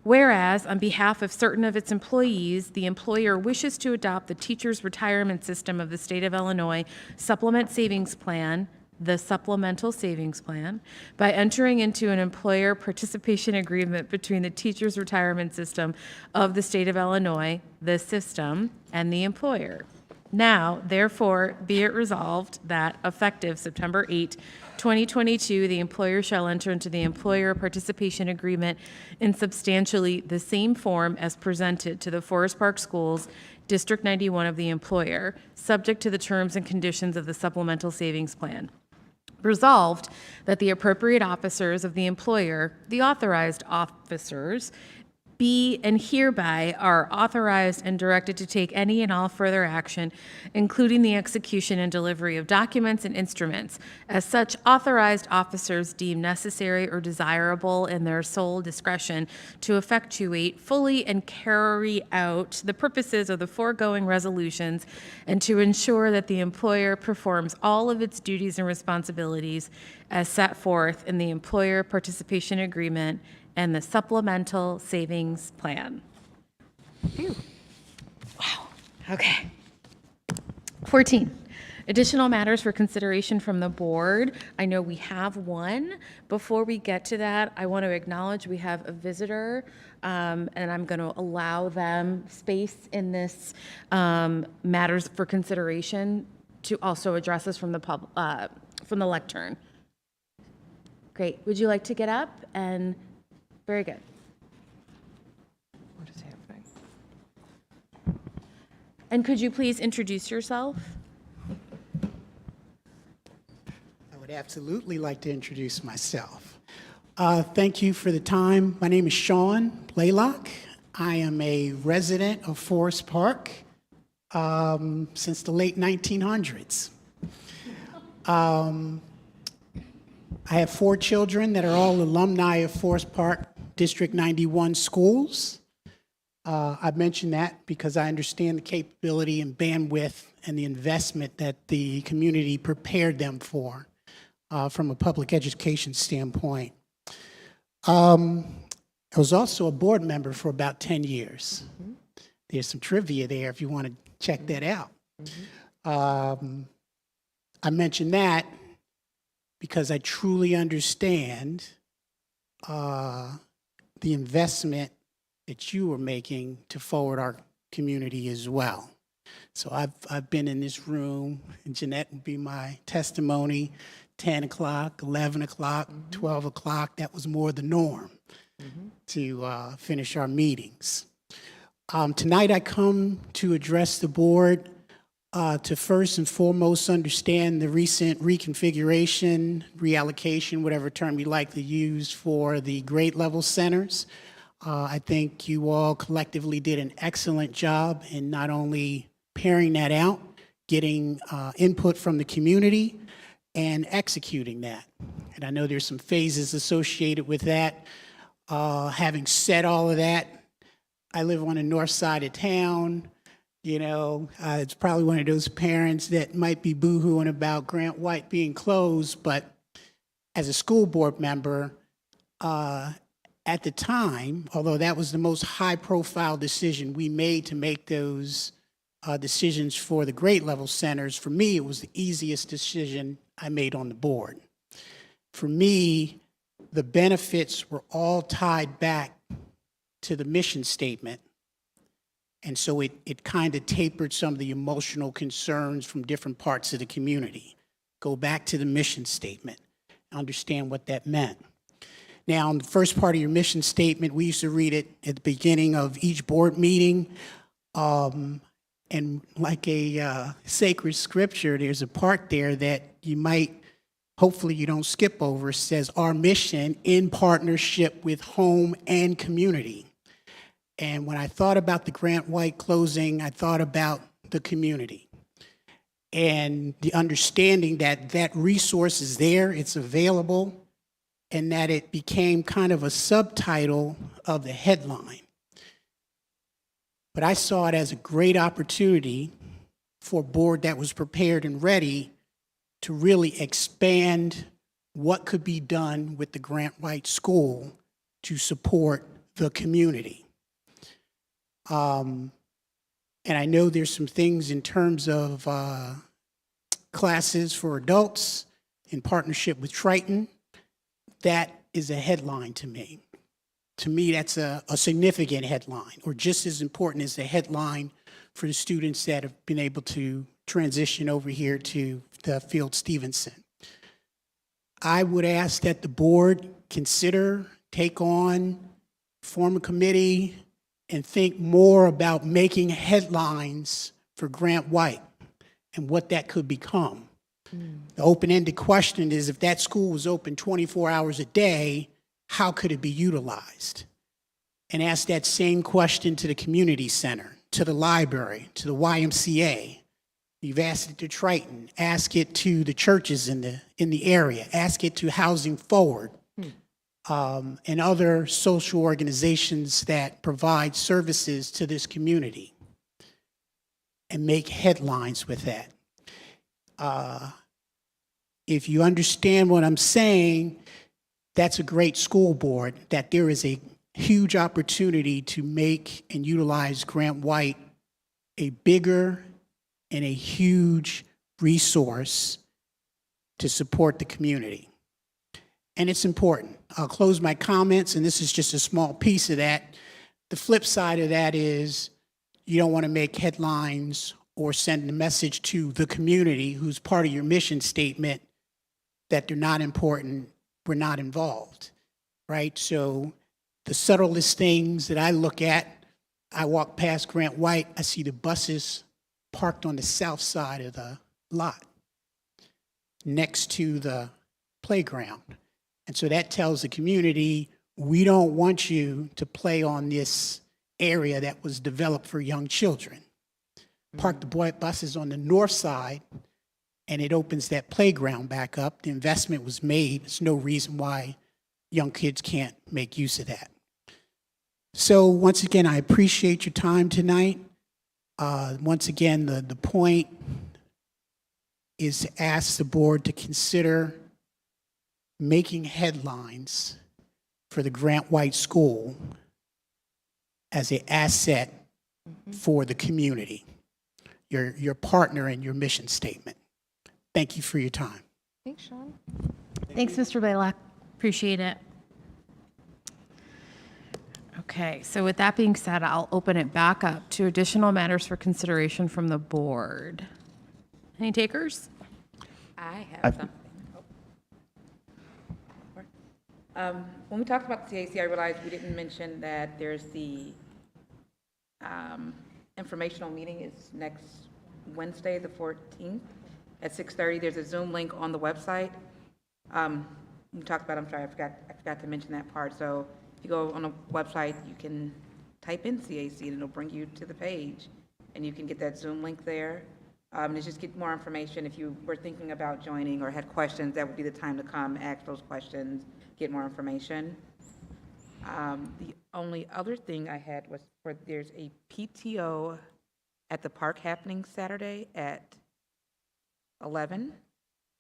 Speaker 2: Whereas, on behalf of certain of its employees, the employer wishes to adopt the Teachers' Retirement System of the State of Illinois Supplement Savings Plan, the supplemental savings plan by entering into an employer participation agreement between the Teachers Retirement System of the State of Illinois, the system, and the employer. Now, therefore, be it resolved that effective September 8, 2022, the employer shall enter into the employer participation agreement in substantially the same form as presented to the Forest Park Schools, District 91 of the employer, subject to the terms and conditions of the supplemental savings plan. Resolved that the appropriate officers of the employer, the authorized officers, be and hereby are authorized and directed to take any and all further action, including the execution and delivery of documents and instruments, as such authorized officers deem necessary or desirable in their sole discretion to effectuate fully and carry out the purposes of the foregoing resolutions, and to ensure that the employer performs all of its duties and responsibilities as set forth in the employer participation agreement and the supplemental savings plan. Phew. Wow, okay. 14, additional matters for consideration from the board. I know we have one. Before we get to that, I want to acknowledge we have a visitor, and I'm going to allow them space in this matters for consideration to also address us from the lectern. Great. Would you like to get up? And very good.
Speaker 10: What is happening?
Speaker 2: And could you please introduce yourself?
Speaker 13: I would absolutely like to introduce myself. Thank you for the time. My name is Sean Blaylock. I am a resident of Forest Park since the late 1900s. I have 4 children that are all alumni of Forest Park District 91 schools. I mention that because I understand the capability and bandwidth and the investment that the community prepared them for from a public education standpoint. I was also a board member for about 10 years. There's some trivia there if you want to check that out. I mention that because I truly understand the investment that you are making to forward our community as well. So I've been in this room, and Jeanette would be my testimony, 10 o'clock, 11 o'clock, 12 o'clock. That was more the norm to finish our meetings. Tonight I come to address the board to first and foremost understand the recent reconfiguration, reallocation, whatever term you like to use for the grade level centers. I think you all collectively did an excellent job in not only pairing that out, getting input from the community, and executing that. And I know there's some phases associated with that. Having said all of that, I live on the north side of town. You know, it's probably one of those parents that might be boo-hooing about Grant White being closed, but as a school board member, at the time, although that was the most high-profile decision we made to make those decisions for the grade level centers, for me, it was the easiest decision I made on the board. For me, the benefits were all tied back to the mission statement. And so it kind of tapered some of the emotional concerns from different parts of the community. Go back to the mission statement, understand what that meant. Now, in the first part of your mission statement, we used to read it at the beginning of each board meeting. And like a sacred scripture, there's a part there that you might, hopefully you don't skip over. It says, our mission in partnership with home and community. And when I thought about the Grant White closing, I thought about the community and the understanding that that resource is there, it's available, and that it became kind of a subtitle of the headline. But I saw it as a great opportunity for a board that was prepared and ready to really expand what could be done with the Grant White School to support the community. And I know there's some things in terms of classes for adults in partnership with Triton, that is a headline to me. To me, that's a significant headline, or just as important as the headline for the students that have been able to transition over here to the Field Stevenson. I would ask that the board consider, take on, form a committee, and think more about making headlines for Grant White and what that could become. The open-ended question is, if that school was open 24 hours a day, how could it be utilized? And ask that same question to the community center, to the library, to the YMCA. You've asked it to Triton, ask it to the churches in the area, ask it to Housing Forward, and other social organizations that provide services to this community, and make headlines with that. If you understand what I'm saying, that's a great school board, that there is a huge opportunity to make and utilize Grant White a bigger and a huge resource to support the community. And it's important. I'll close my comments, and this is just a small piece of that. The flip side of that is you don't want to make headlines or send a message to the community who's part of your mission statement that they're not important, we're not involved, right? So the subtlest things that I look at, I walk past Grant White, I see the buses parked on the south side of the lot next to the playground. And so that tells the community, we don't want you to play on this area that was developed for young children. Park the buses on the north side, and it opens that playground back up. The investment was made. There's no reason why young kids can't make use of that. So once again, I appreciate your time tonight. Once again, the point is to ask the board to consider making headlines for the Grant White School as an asset for the community, your partner in your mission statement. Thank you for your time.
Speaker 2: Thanks, Sean.
Speaker 14: Thanks, Mr. Blaylock.
Speaker 2: Appreciate it. Okay, so with that being said, I'll open it back up to additional matters for consideration from the board. Any takers?
Speaker 1: I have something. When we talked about the CAC, I realized we didn't mention that there's the informational meeting is next Wednesday, the 14th at 6:30. There's a Zoom link on the website. We talked about, I'm sorry, I forgot to mention that part. So if you go on the website, you can type in CAC and it'll bring you to the page, and you can get that Zoom link there. And just get more information. If you were thinking about joining or had questions, that would be the time to come, ask those questions, get more information. The only other thing I had was there's a PTO at the park happening Saturday at 11,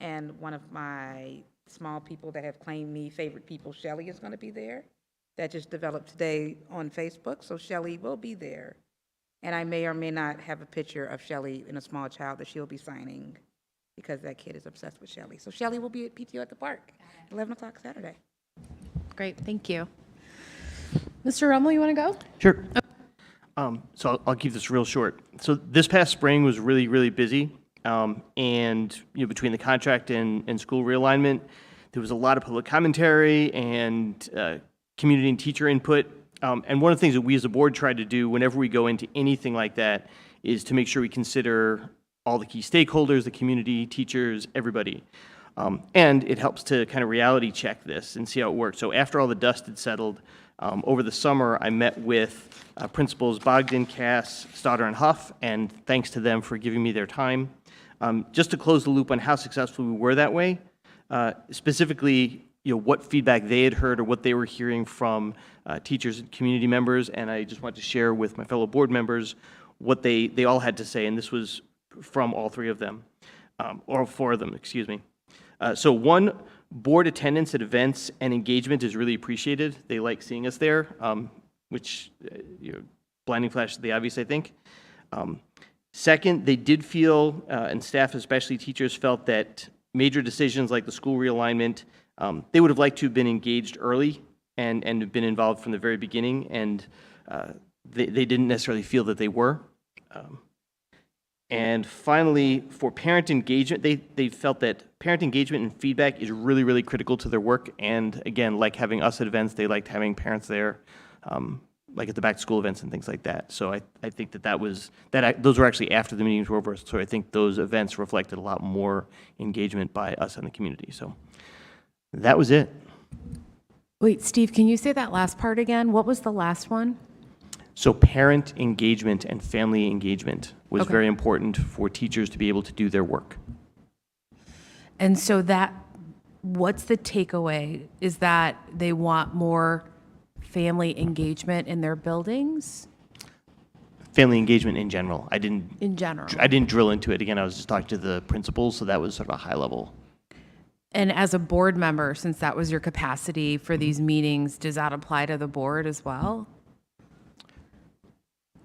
Speaker 1: and one of my small people that have claimed me favorite people, Shelly, is going to be there. That just developed today on Facebook, so Shelly will be there. And I may or may not have a picture of Shelly and a small child that she'll be signing, because that kid is obsessed with Shelly. So Shelly will be at PTO at the park, 11 o'clock Saturday.
Speaker 2: Great, thank you. Mr. Rummel, you want to go?
Speaker 3: Sure. So I'll keep this real short. So this past spring was really, really busy. And between the contract and school realignment, there was a lot of public commentary and community and teacher input. And one of the things that we as a board try to do whenever we go into anything like that is to make sure we consider all the key stakeholders, the community, teachers, everybody. And it helps to kind of reality check this and see how it works. So after all the dust had settled, over the summer, I met with Principals Bogdan, Cass, Stoddard, and Huff, and thanks to them for giving me their time. Just to close the loop on how successful we were that way, specifically, what feedback they had heard or what they were hearing from teachers and community members, and I just want to share with my fellow board members what they all had to say, and this was from all three of them, or four of them, excuse me. So one, board attendance at events and engagement is really appreciated. They like seeing us there, which, blinding flash to the obvious, I think. Second, they did feel, and staff, especially teachers, felt that major decisions like the school realignment, they would have liked to have been engaged early and have been involved from the very beginning, and they didn't necessarily feel that they were. And finally, for parent engagement, they felt that parent engagement and feedback is really, really critical to their work. And again, like having us at events, they liked having parents there, like at the back-to-school events and things like that. So I think those were actually after the meetings were over. So I think those events reflected a lot more engagement by us and the community. So that was it.
Speaker 2: Wait, Steve, can you say that last part again? What was the last one?
Speaker 3: So parent engagement and family engagement was
Speaker 2: Okay.
Speaker 3: very important for teachers to be able to do their work.
Speaker 2: And so what's the takeaway? Is that they want more family engagement in their buildings
Speaker 3: Family engagement in general. I didn't
Speaker 2: in general?
Speaker 3: drill into it. Again, I was just talking to the principals, so that was sort of a high level.
Speaker 2: And as a board member, since that was your capacity for these meetings, does that apply to the board as well?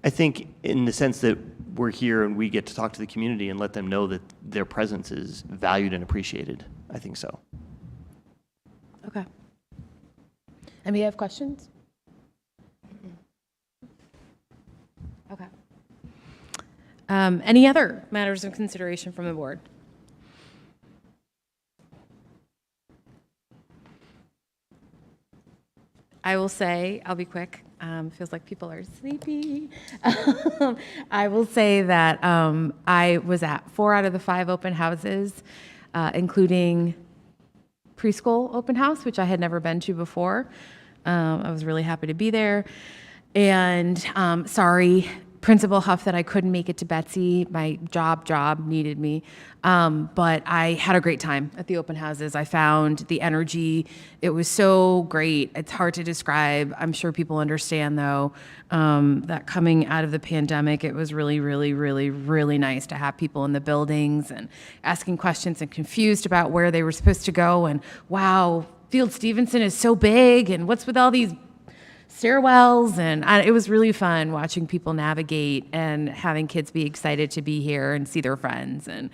Speaker 3: I think in the sense that we're here and we get to talk to the community and let them know that their presence is valued and appreciated. I think so.
Speaker 2: Okay. Anybody have questions? Okay. Any other matters of consideration from the board? I will say, I'll be quick. Feels like people are sleepy. I will say that I was at 4 out of the 5 open houses, including preschool open house, which I had never been to before. I was really happy to be there. And sorry, Principal Huff, that I couldn't make it to Betsy. My job needed me. But I had a great time at the open houses. I found the energy. It was so great. It's hard to describe. I'm sure people understand, though, that coming out of the pandemic, it was really, really, really, really nice to have people in the buildings and asking questions and confused about where they were supposed to go. And wow, Field Stevenson is so big. And what's with all these stairwells? And it was really fun watching people navigate and having kids be excited to be here and see their friends. And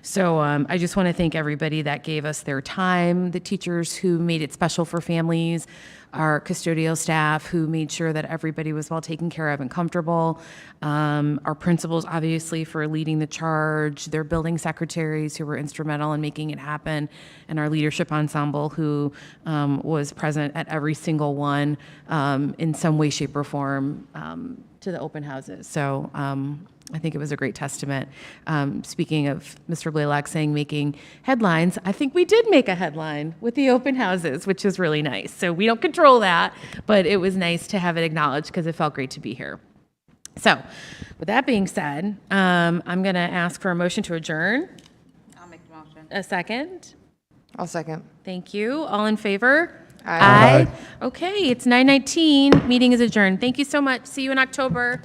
Speaker 2: so I just want to thank everybody that gave us their time, the teachers who made it special for families, our custodial staff who made sure that everybody was well taken care of and comfortable, our principals, obviously, for leading the charge, their building secretaries who were instrumental in making it happen, and our leadership ensemble who was present at every single one in some way, shape, or form to the open houses. So I think it was a great testament. Speaking of Mr. Blaylock saying making headlines, I think we did make a headline with the open houses, which was really nice. So we don't control that, but it was nice to have it acknowledged because it felt great to be here. So with that being said, I'm going to ask for a motion to adjourn.
Speaker 1: I'll make the motion.
Speaker 2: A second.
Speaker 10: I'll second.
Speaker 2: Thank you. All in favor?
Speaker 10: Aye.
Speaker 2: Okay, it's 9:19. Meeting is adjourned. Thank you so much. See you in October.